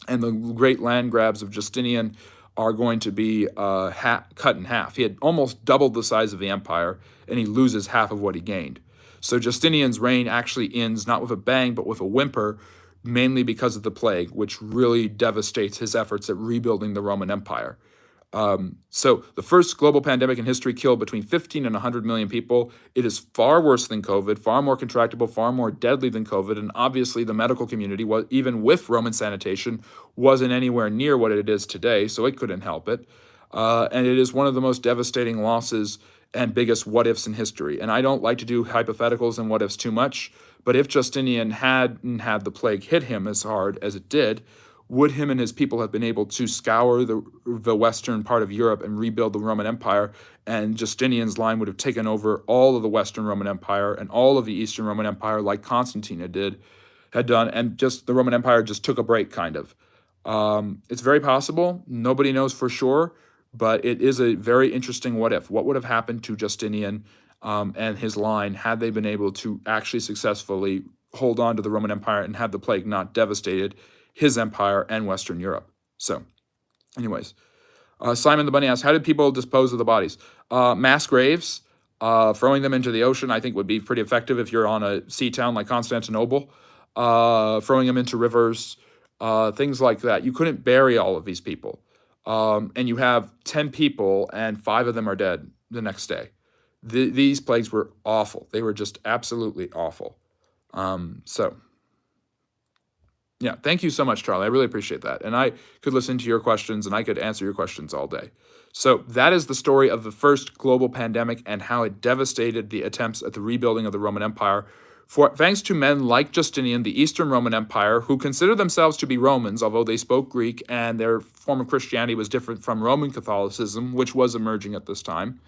And the great land grabs of Justinian are going to be cut in half. He had almost doubled the size of the empire, and he loses half of what he gained. So Justinian's reign actually ends not with a bang, but with a whimper, mainly because of the plague, which really devastates his efforts at rebuilding the Roman Empire. So the first global pandemic in history killed between 15 and 100 million people. It is far worse than COVID, far more contractable, far more deadly than COVID. And obviously the medical community, even with Roman sanitation, wasn't anywhere near what it is today, so it couldn't help it. And it is one of the most devastating losses and biggest what-ifs in history. And I don't like to do hypotheticals and what-ifs too much, but if Justinian hadn't had the plague hit him as hard as it did, would him and his people have been able to scour the western part of Europe and rebuild the Roman Empire? And Justinian's line would have taken over all of the Western Roman Empire and all of the Eastern Roman Empire, like Constantine had done, and just the Roman Empire just took a break, kind of. It's very possible. Nobody knows for sure, but it is a very interesting what if. What would have happened to Justinian and his line had they been able to actually successfully hold on to the Roman Empire and have the plague not devastated his empire and Western Europe? So, anyways, Simon the Bunny asks, how did people dispose of the bodies? Mass graves, throwing them into the ocean, I think would be pretty effective if you're on a sea town like Constantinople. Throwing them into rivers, things like that. You couldn't bury all of these people. And you have 10 people and 5 of them are dead the next day. These plagues were awful. They were just absolutely awful. So, yeah, thank you so much, Charlie. I really appreciate that. And I could listen to your questions and I could answer your questions all day. So that is the story of the first global pandemic and how it devastated the attempts at the rebuilding of the Roman Empire. Thanks to men like Justinian, the Eastern Roman Empire, who considered themselves to be Romans, although they spoke Greek and their form of Christianity was different from Roman Catholicism, which was emerging at this time.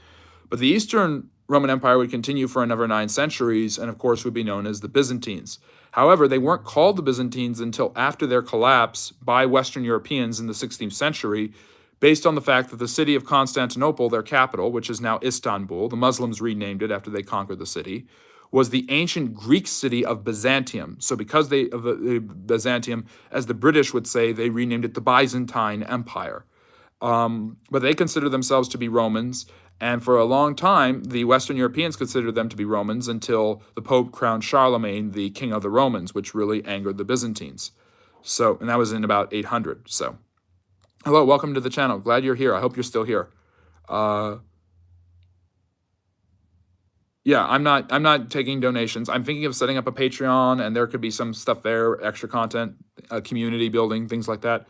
But the Eastern Roman Empire would continue for another 9 centuries and, of course, would be known as the Byzantines. However, they weren't called the Byzantines until after their collapse by Western Europeans in the 16th century, based on the fact that the city of Constantinople, their capital, which is now Istanbul, the Muslims renamed it after they conquered the city, was the ancient Greek city of Byzantium. So because Byzantium, as the British would say, they renamed it the Byzantine Empire. But they consider themselves to be Romans, and for a long time, the Western Europeans considered them to be Romans until the Pope crowned Charlemagne the king of the Romans, which really angered the Byzantines. So, and that was in about 800. So, hello, welcome to the channel. Glad you're here. I hope you're still here. Yeah, I'm not taking donations. I'm thinking of setting up a Patreon, and there could be some stuff there, extra content, community building, things like that.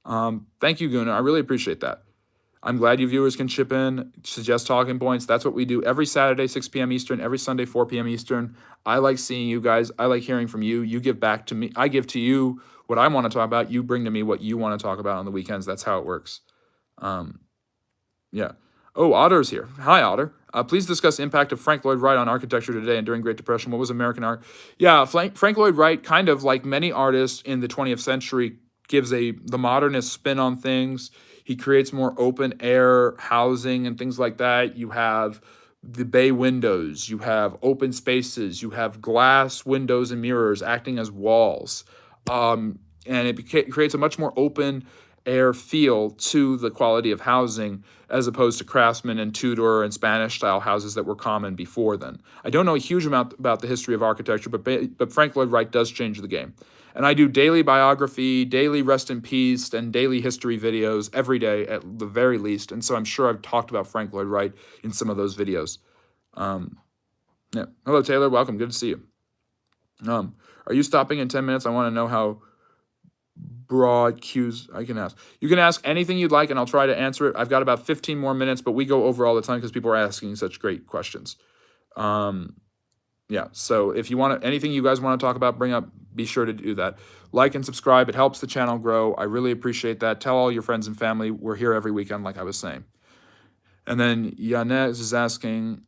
Thank you, Gunnar. I really appreciate that. I'm glad you viewers can chip in, suggest talking points. That's what we do every Saturday, 6 p.m. Eastern, every Sunday, 4 p.m. Eastern. I like seeing you guys. I like hearing from you. You give back to me. I give to you what I want to talk about. You bring to me what you want to talk about on the weekends. That's how it works. Yeah. Oh, Otter's here. Hi, Otter. Please discuss impact of Frank Lloyd Wright on architecture today and during Great Depression. What was American art? Yeah, Frank Lloyd Wright, kind of like many artists in the 20th century, gives the modernist spin on things. He creates more open air housing and things like that. You have the bay windows, you have open spaces, you have glass windows and mirrors acting as walls. And it creates a much more open air feel to the quality of housing as opposed to Craftsman and Tudor and Spanish style houses that were common before then. I don't know a huge amount about the history of architecture, but Frank Lloyd Wright does change the game. And I do daily biography, daily rest in peace, and daily history videos every day at the very least. And so I'm sure I've talked about Frank Lloyd Wright in some of those videos. Yeah. Hello, Taylor. Welcome. Good to see you. Are you stopping in 10 minutes? I want to know how broad cues I can ask. You can ask anything you'd like, and I'll try to answer it. I've got about 15 more minutes, but we go over all the time because people are asking such great questions. Yeah, so if you want anything you guys want to talk about, bring up, be sure to do that. Like and subscribe. It helps the channel grow. I really appreciate that. Tell all your friends and family. We're here every weekend, like I was saying. And then Yanez is asking,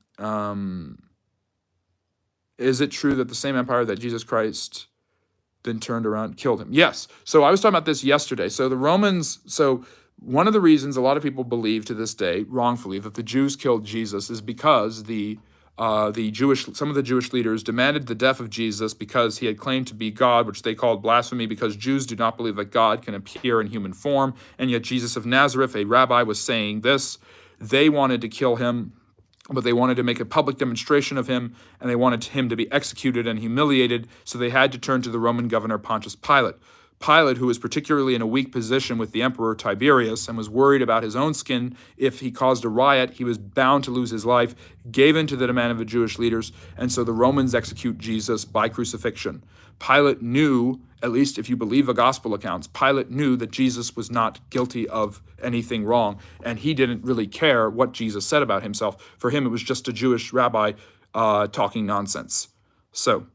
is it true that the same empire that Jesus Christ then turned around, killed him? Yes. So I was talking about this yesterday. So the Romans, so one of the reasons a lot of people believe to this day, wrongfully, that the Jews killed Jesus is because some of the Jewish leaders demanded the death of Jesus because he had claimed to be God, which they called blasphemy because Jews do not believe that God can appear in human form. And yet Jesus of Nazareth, a rabbi, was saying this. They wanted to kill him, but they wanted to make a public demonstration of him, and they wanted him to be executed and humiliated, so they had to turn to the Roman governor Pontius Pilate. Pilate, who was particularly in a weak position with the emperor Tiberius and was worried about his own skin if he caused a riot, he was bound to lose his life, gave in to the demand of the Jewish leaders, and so the Romans execute Jesus by crucifixion. Pilate knew, at least if you believe the gospel accounts, Pilate knew that Jesus was not guilty of anything wrong, and he didn't really care what Jesus said about himself. For him, it was just a Jewish rabbi talking nonsense. So,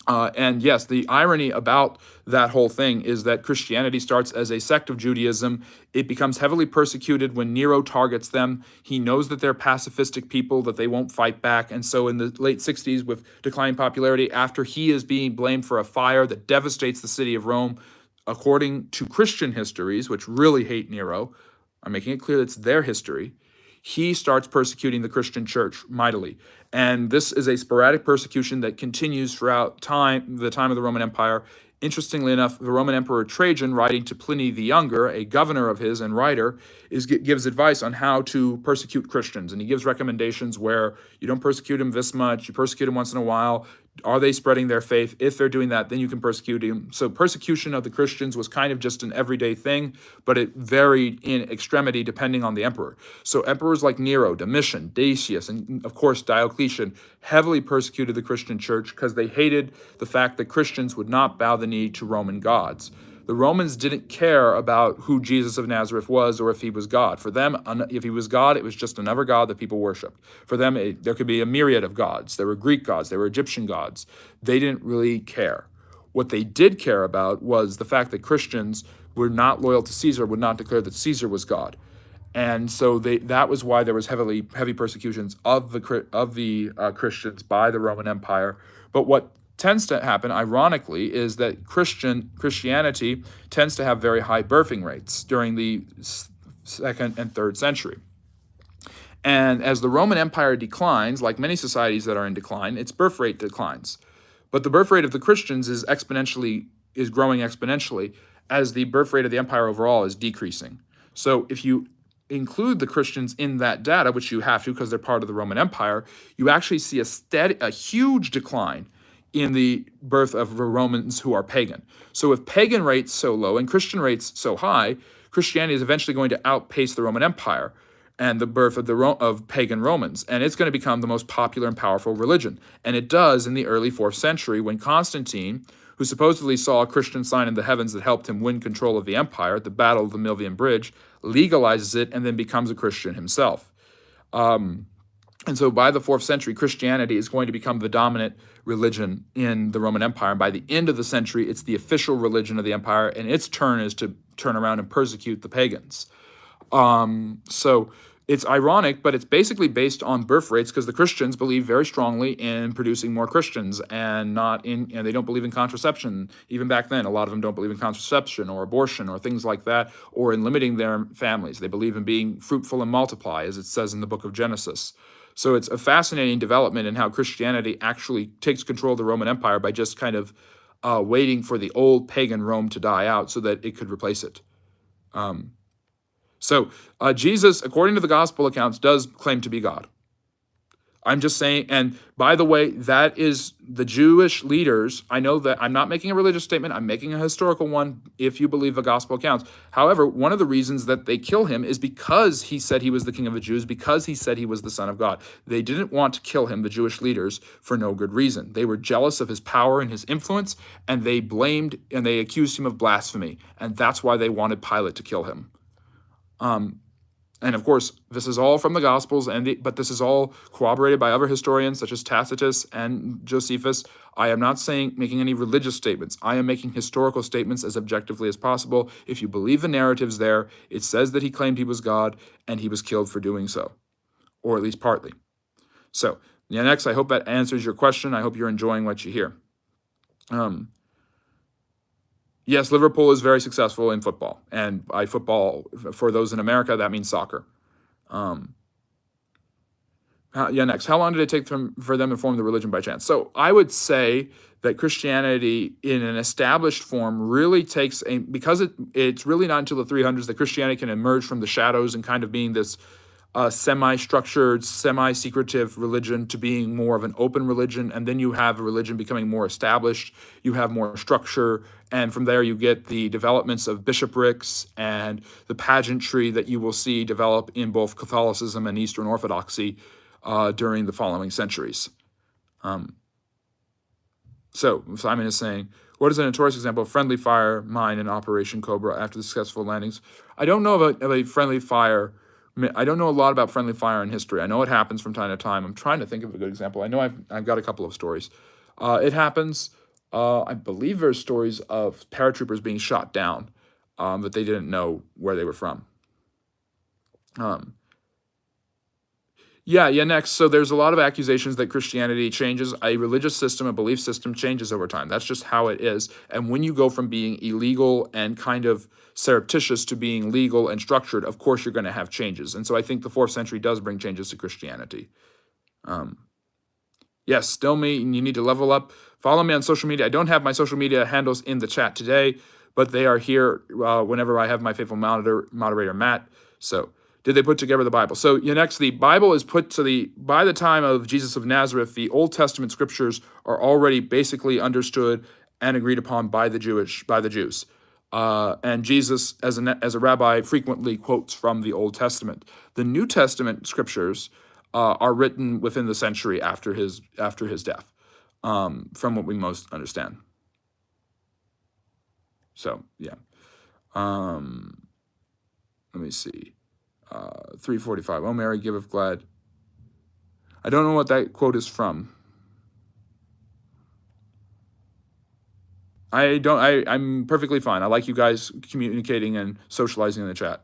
and yes, the irony about that whole thing is that Christianity starts as a sect of Judaism. It becomes heavily persecuted when Nero targets them. He knows that they're pacifistic people, that they won't fight back. And so in the late 60s, with declining popularity, after he is being blamed for a fire that devastates the city of Rome, according to Christian histories, which really hate Nero, I'm making it clear that it's their history, he starts persecuting the Christian church mightily. And this is a sporadic persecution that continues throughout the time of the Roman Empire. Interestingly enough, the Roman Emperor Trajan, writing to Pliny the Younger, a governor of his and writer, gives advice on how to persecute Christians. And he gives recommendations where you don't persecute them this much, you persecute them once in a while. Are they spreading their faith? If they're doing that, then you can persecute them. So persecution of the Christians was kind of just an everyday thing, but it varied in extremity depending on the emperor. So emperors like Nero, Domitian, Decius, and of course Diocletian heavily persecuted the Christian church because they hated the fact that Christians would not bow the knee to Roman gods. The Romans didn't care about who Jesus of Nazareth was or if he was God. For them, if he was God, it was just another god that people worshipped. For them, there could be a myriad of gods. There were Greek gods. There were Egyptian gods. They didn't really care. What they did care about was the fact that Christians were not loyal to Caesar, would not declare that Caesar was God. And so that was why there was heavy persecutions of the Christians by the Roman Empire. But what tends to happen, ironically, is that Christianity tends to have very high birthing rates during the 2nd and 3rd century. And as the Roman Empire declines, like many societies that are in decline, its birth rate declines. But the birth rate of the Christians is growing exponentially as the birth rate of the empire overall is decreasing. So if you include the Christians in that data, which you have to because they're part of the Roman Empire, you actually see a huge decline in the birth of Romans who are pagan. So with pagan rates so low and Christian rates so high, Christianity is eventually going to outpace the Roman Empire and the birth of pagan Romans, and it's going to become the most popular and powerful religion. And it does in the early 4th century when Constantine, who supposedly saw a Christian sign in the heavens that helped him win control of the empire at the Battle of the Milvian Bridge, legalizes it and then becomes a Christian himself. And so by the 4th century, Christianity is going to become the dominant religion in the Roman Empire. And by the end of the century, it's the official religion of the empire, and its turn is to turn around and persecute the pagans. So it's ironic, but it's basically based on birth rates because the Christians believe very strongly in producing more Christians and not in, and they don't believe in contraception. Even back then, a lot of them don't believe in contraception or abortion or things like that, or in limiting their families. They believe in being fruitful and multiply, as it says in the book of Genesis. So it's a fascinating development in how Christianity actually takes control of the Roman Empire by just kind of waiting for the old pagan Rome to die out so that it could replace it. So Jesus, according to the gospel accounts, does claim to be God. I'm just saying, and by the way, that is the Jewish leaders. I know that I'm not making a religious statement. I'm making a historical one if you believe the gospel accounts. However, one of the reasons that they kill him is because he said he was the king of the Jews, because he said he was the son of God. They didn't want to kill him, the Jewish leaders, for no good reason. They were jealous of his power and his influence, and they blamed and they accused him of blasphemy. And that's why they wanted Pilate to kill him. And of course, this is all from the Gospels, but this is all corroborated by other historians such as Tacitus and Josephus. I am not making any religious statements. I am making historical statements as objectively as possible. If you believe the narratives there, it says that he claimed he was God, and he was killed for doing so, or at least partly. So, next, I hope that answers your question. I hope you're enjoying what you hear. Yes, Liverpool is very successful in football. And by football, for those in America, that means soccer. Next, how long did it take for them to form the religion by chance? So I would say that Christianity in an established form really takes because it's really not until the 300s that Christianity can emerge from the shadows and kind of being this semi-structured, semi-secretive religion to being more of an open religion, and then you have a religion becoming more established, you have more structure, and from there you get the developments of bishoprics and the pageantry that you will see develop in both Catholicism and Eastern Orthodoxy during the following centuries. So Simon is saying, what is a notorious example of friendly fire mine in Operation Cobra after the successful landings? I don't know of a friendly fire. I don't know a lot about friendly fire in history. I know it happens from time to time. I'm trying to think of a good example. I know I've got a couple of stories. It happens. I believe there's stories of paratroopers being shot down, but they didn't know where they were from. Next. So there's a lot of accusations that Christianity changes. A religious system, a belief system changes over time. That's just how it is. And when you go from being illegal and kind of surreptitious to being legal and structured, of course you're going to have changes. And so I think the 4th century does bring changes to Christianity. Yes, still me, and you need to level up. Follow me on social media. I don't have my social media handles in the chat today, but they are here whenever I have my faithful moderator, Matt. So, did they put together the Bible? So, next, the Bible is put to by the time of Jesus of Nazareth, the Old Testament scriptures are already basically understood and agreed upon by the Jews. And Jesus, as a rabbi, frequently quotes from the Old Testament. The New Testament scriptures are written within the century after his death, from what we most understand. So, yeah. Let me see. 345. Oh, Mary, giveth glad. I don't know what that quote is from. I'm perfectly fine. I like you guys communicating and socializing in the chat.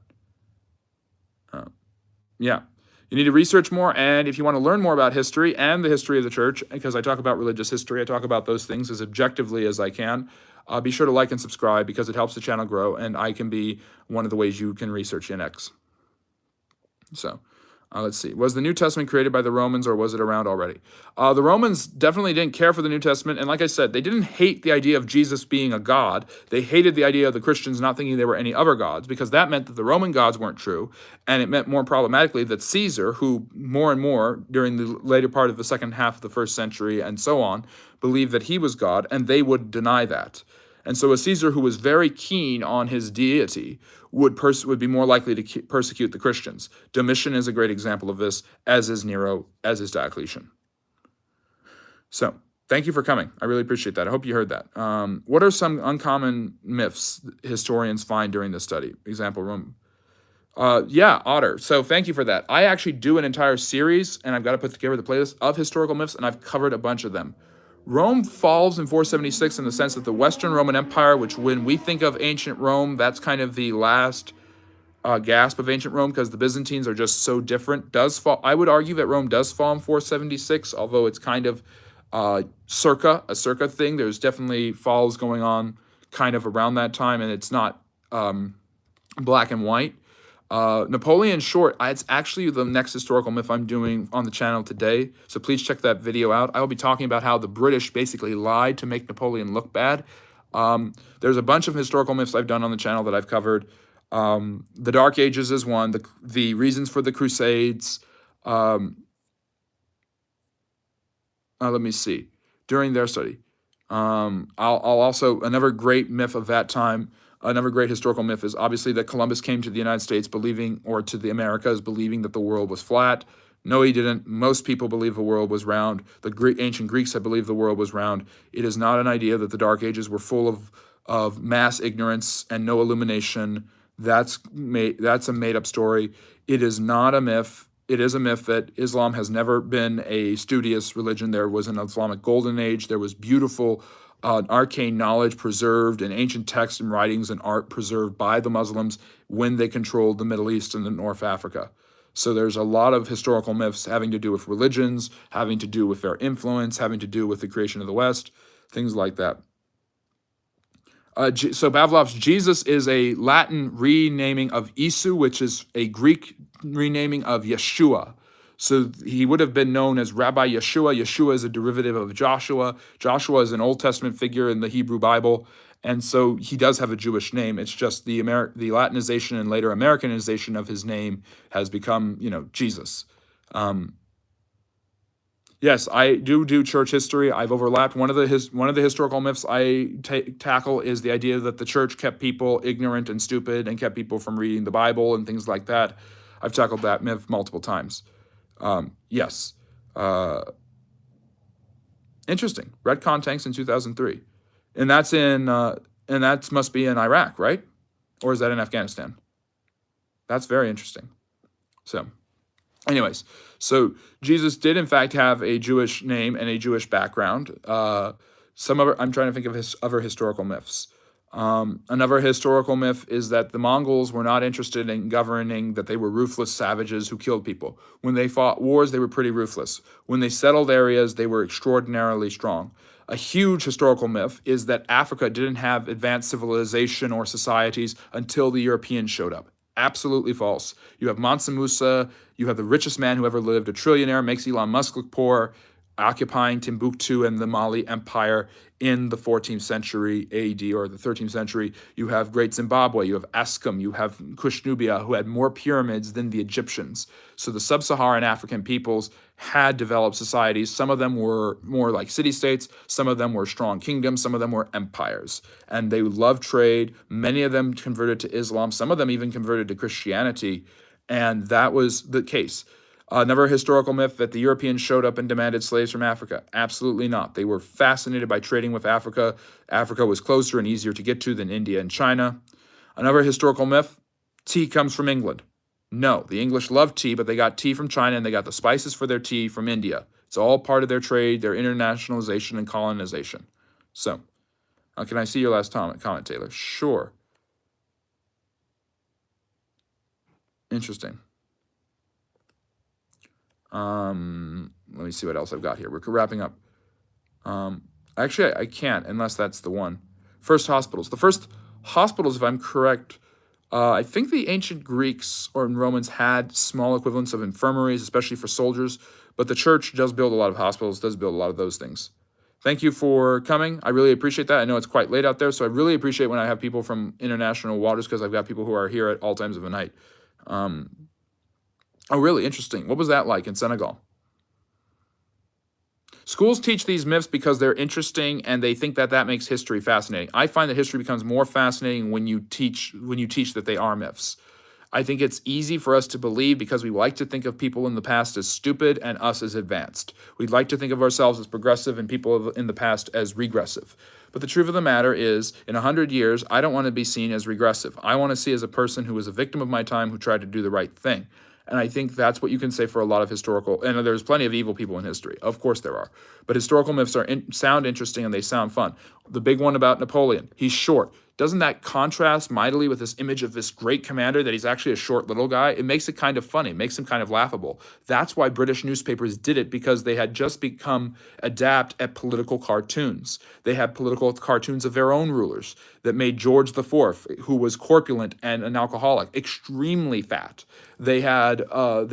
Yeah. You need to research more, and if you want to learn more about history and the history of the church, because I talk about religious history, I talk about those things as objectively as I can, be sure to like and subscribe because it helps the channel grow, and I can be one of the ways you can research NX. So, let's see. Was the New Testament created by the Romans, or was it around already? The Romans definitely didn't care for the New Testament, and like I said, they didn't hate the idea of Jesus being a god. They hated the idea of the Christians not thinking there were any other gods, because that meant that the Roman gods weren't true, and it meant more problematically that Caesar, who more and more during the later part of the second half of the 1st century and so on, believed that he was God, and they would deny that. And so a Caesar who was very keen on his deity would be more likely to persecute the Christians. Domitian is a great example of this, as is Nero, as is Diocletian. So, thank you for coming. I really appreciate that. I hope you heard that. What are some uncommon myths historians find during this study? Example, Rome. Otter. So thank you for that. I actually do an entire series, and I've got to put together the playlist of historical myths, and I've covered a bunch of them. Rome falls in 476 in the sense that the Western Roman Empire, which when we think of ancient Rome, that's kind of the last gasp of ancient Rome because the Byzantines are just so different. Does fall? I would argue that Rome does fall in 476, although it's kind of a circa thing. There's definitely falls going on kind of around that time, and it's not black and white. Napoleon Short, it's actually the next historical myth I'm doing on the channel today, so please check that video out. I will be talking about how the British basically lied to make Napoleon look bad. There's a bunch of historical myths I've done on the channel that I've covered. The Dark Ages is one, the reasons for the Crusades. Let me see. During their study. I'll also, another great myth of that time, another great historical myth is obviously that Columbus came to the United States believing, or to the Americas, believing that the world was flat. No, he didn't. Most people believe the world was round. The ancient Greeks had believed the world was round. It is not an idea that the Dark Ages were full of mass ignorance and no illumination. That's a made-up story. It is not a myth. It is a myth that Islam has never been a studious religion. There was an Islamic golden age. There was beautiful arcane knowledge preserved in ancient texts and writings and art preserved by the Muslims when they controlled the Middle East and the North Africa. So there's a lot of historical myths having to do with religions, having to do with their influence, having to do with the creation of the West, things like that. So Pavlov's Jesus is a Latin renaming of Isu, which is a Greek renaming of Yeshua. So he would have been known as Rabbi Yeshua. Yeshua is a derivative of Joshua. Joshua is an Old Testament figure in the Hebrew Bible. And so he does have a Jewish name. It's just the Latinization and later Americanization of his name has become, Jesus. Yes, I do church history. I've overlapped. One of the historical myths I tackle is the idea that the church kept people ignorant and stupid and kept people from reading the Bible and things like that. I've tackled that myth multiple times. Yes. Interesting. Retcon tanks in 2003. And that must be in Iraq, right? Or is that in Afghanistan? That's very interesting. So, anyways, so Jesus did in fact have a Jewish name and a Jewish background. I'm trying to think of other historical myths. Another historical myth is that the Mongols were not interested in governing, that they were ruthless savages who killed people. When they fought wars, they were pretty ruthless. When they settled areas, they were extraordinarily strong. A huge historical myth is that Africa didn't have advanced civilization or societies until the Europeans showed up. Absolutely false. You have Mansa Musa, you have the richest man who ever lived, a trillionaire, makes Elon Musk look poor, occupying Timbuktu and the Mali Empire in the 14th century AD or the 13th century. You have Great Zimbabwe, you have Eskom, you have Kush-Nubia, who had more pyramids than the Egyptians. So the sub-Saharan African peoples had developed societies. Some of them were more like city-states, some of them were strong kingdoms, some of them were empires. And they loved trade. Many of them converted to Islam, some of them even converted to Christianity, and that was the case. Another historical myth that the Europeans showed up and demanded slaves from Africa. Absolutely not. They were fascinated by trading with Africa. Africa was closer and easier to get to than India and China. Another historical myth, tea comes from England. No, the English loved tea, but they got tea from China and they got the spices for their tea from India. It's all part of their trade, their internationalization and colonization. So, can I see your last comment, Taylor? Sure. Interesting. Let me see what else I've got here. We're wrapping up. Actually, I can't unless that's the one. First hospitals. The first hospitals, if I'm correct, I think the ancient Greeks or Romans had small equivalents of infirmaries, especially for soldiers, but the church does build a lot of hospitals, does build a lot of those things. Thank you for coming. I really appreciate that. I know it's quite late out there, so I really appreciate when I have people from international waters because I've got people who are here at all times of the night. Oh, really? Interesting. What was that like in Senegal? Schools teach these myths because they're interesting and they think that that makes history fascinating. I find that history becomes more fascinating when you teach that they are myths. I think it's easy for us to believe because we like to think of people in the past as stupid and us as advanced. We'd like to think of ourselves as progressive and people in the past as regressive. But the truth of the matter is, in 100 years, I don't want to be seen as regressive. I want to see as a person who was a victim of my time who tried to do the right thing. And I think that's what you can say for a lot of historical, and there's plenty of evil people in history. Of course there are. But historical myths sound interesting and they sound fun. The big one about Napoleon, he's short. doesn't that contrast mightily with this image of this great commander that he's actually a short little guy? It makes it kind of funny, it makes him kind of laughable. That's why British newspapers did it, because they had just become adept at political cartoons. They had political cartoons of their own rulers that made George IV, who was corpulent and an alcoholic, extremely fat. They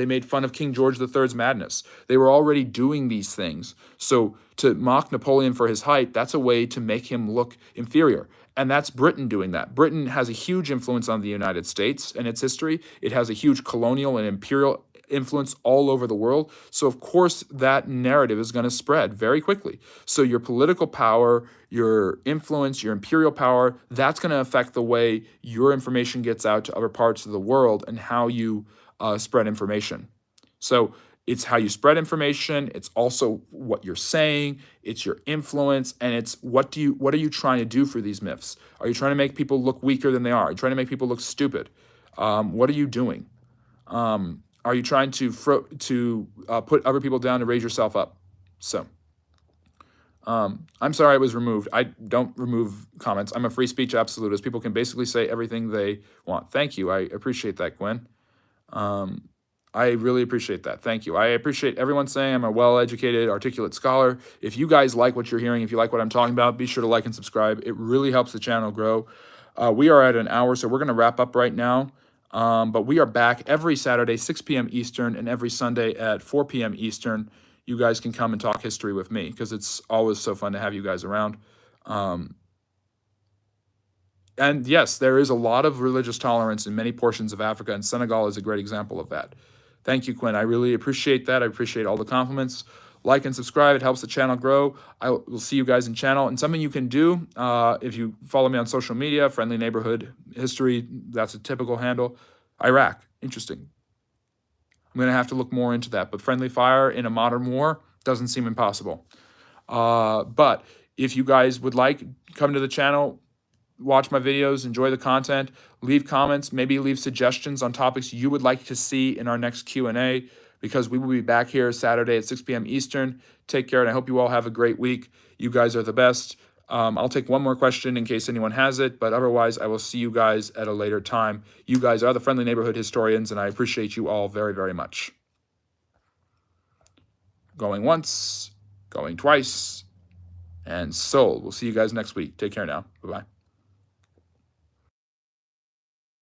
made fun of King George III's madness. They were already doing these things. So to mock Napoleon for his height, that's a way to make him look inferior. And that's Britain doing that. Britain has a huge influence on the United States and its history. It has a huge colonial and imperial influence all over the world. So of course that narrative is going to spread very quickly. So your political power, your influence, your imperial power, that's going to affect the way your information gets out to other parts of the world and how you spread information. So it's how you spread information. It's also what you're saying. It's your influence, and it's what are you trying to do for these myths? Are you trying to make people look weaker than they are? Are you trying to make people look stupid? What are you doing? Are you trying to put other people down to raise yourself up? So, I'm sorry I was removed. I don't remove comments. I'm a free speech absolutist. People can basically say everything they want. Thank you. I appreciate that, Gwen. I really appreciate that. Thank you. I appreciate everyone saying I'm a well-educated, articulate scholar. If you guys like what you're hearing, if you like what I'm talking about, be sure to like and subscribe. It really helps the channel grow. We are at an hour, so we're going to wrap up right now. But we are back every Saturday, 6 p.m. Eastern, and every Sunday at 4 p.m. Eastern. You guys can come and talk history with me, because it's always so fun to have you guys around. And yes, there is a lot of religious tolerance in many portions of Africa, and Senegal is a great example of that. Thank you, Quinn. I really appreciate that. I appreciate all the compliments. Like and subscribe. It helps the channel grow. I will see you guys in channel. And something you can do, if you follow me on social media, Friendly Neighborhood History, that's a typical handle. Iraq, interesting. I'm going to have to look more into that. But friendly fire in a modern war doesn't seem impossible. But if you guys would like, come to the channel, watch my videos, enjoy the content, leave comments, maybe leave suggestions on topics you would like to see in our next Q&A, because we will be back here Saturday at 6 p.m. Eastern. Take care, and I hope you all have a great week. You guys are the best. I'll take one more question in case anyone has it, but otherwise I will see you guys at a later time. You guys are the Friendly Neighborhood Historians, and I appreciate you all very, very much. Going once, going twice, and sold. We'll see you guys next week. Take care now. Bye-bye.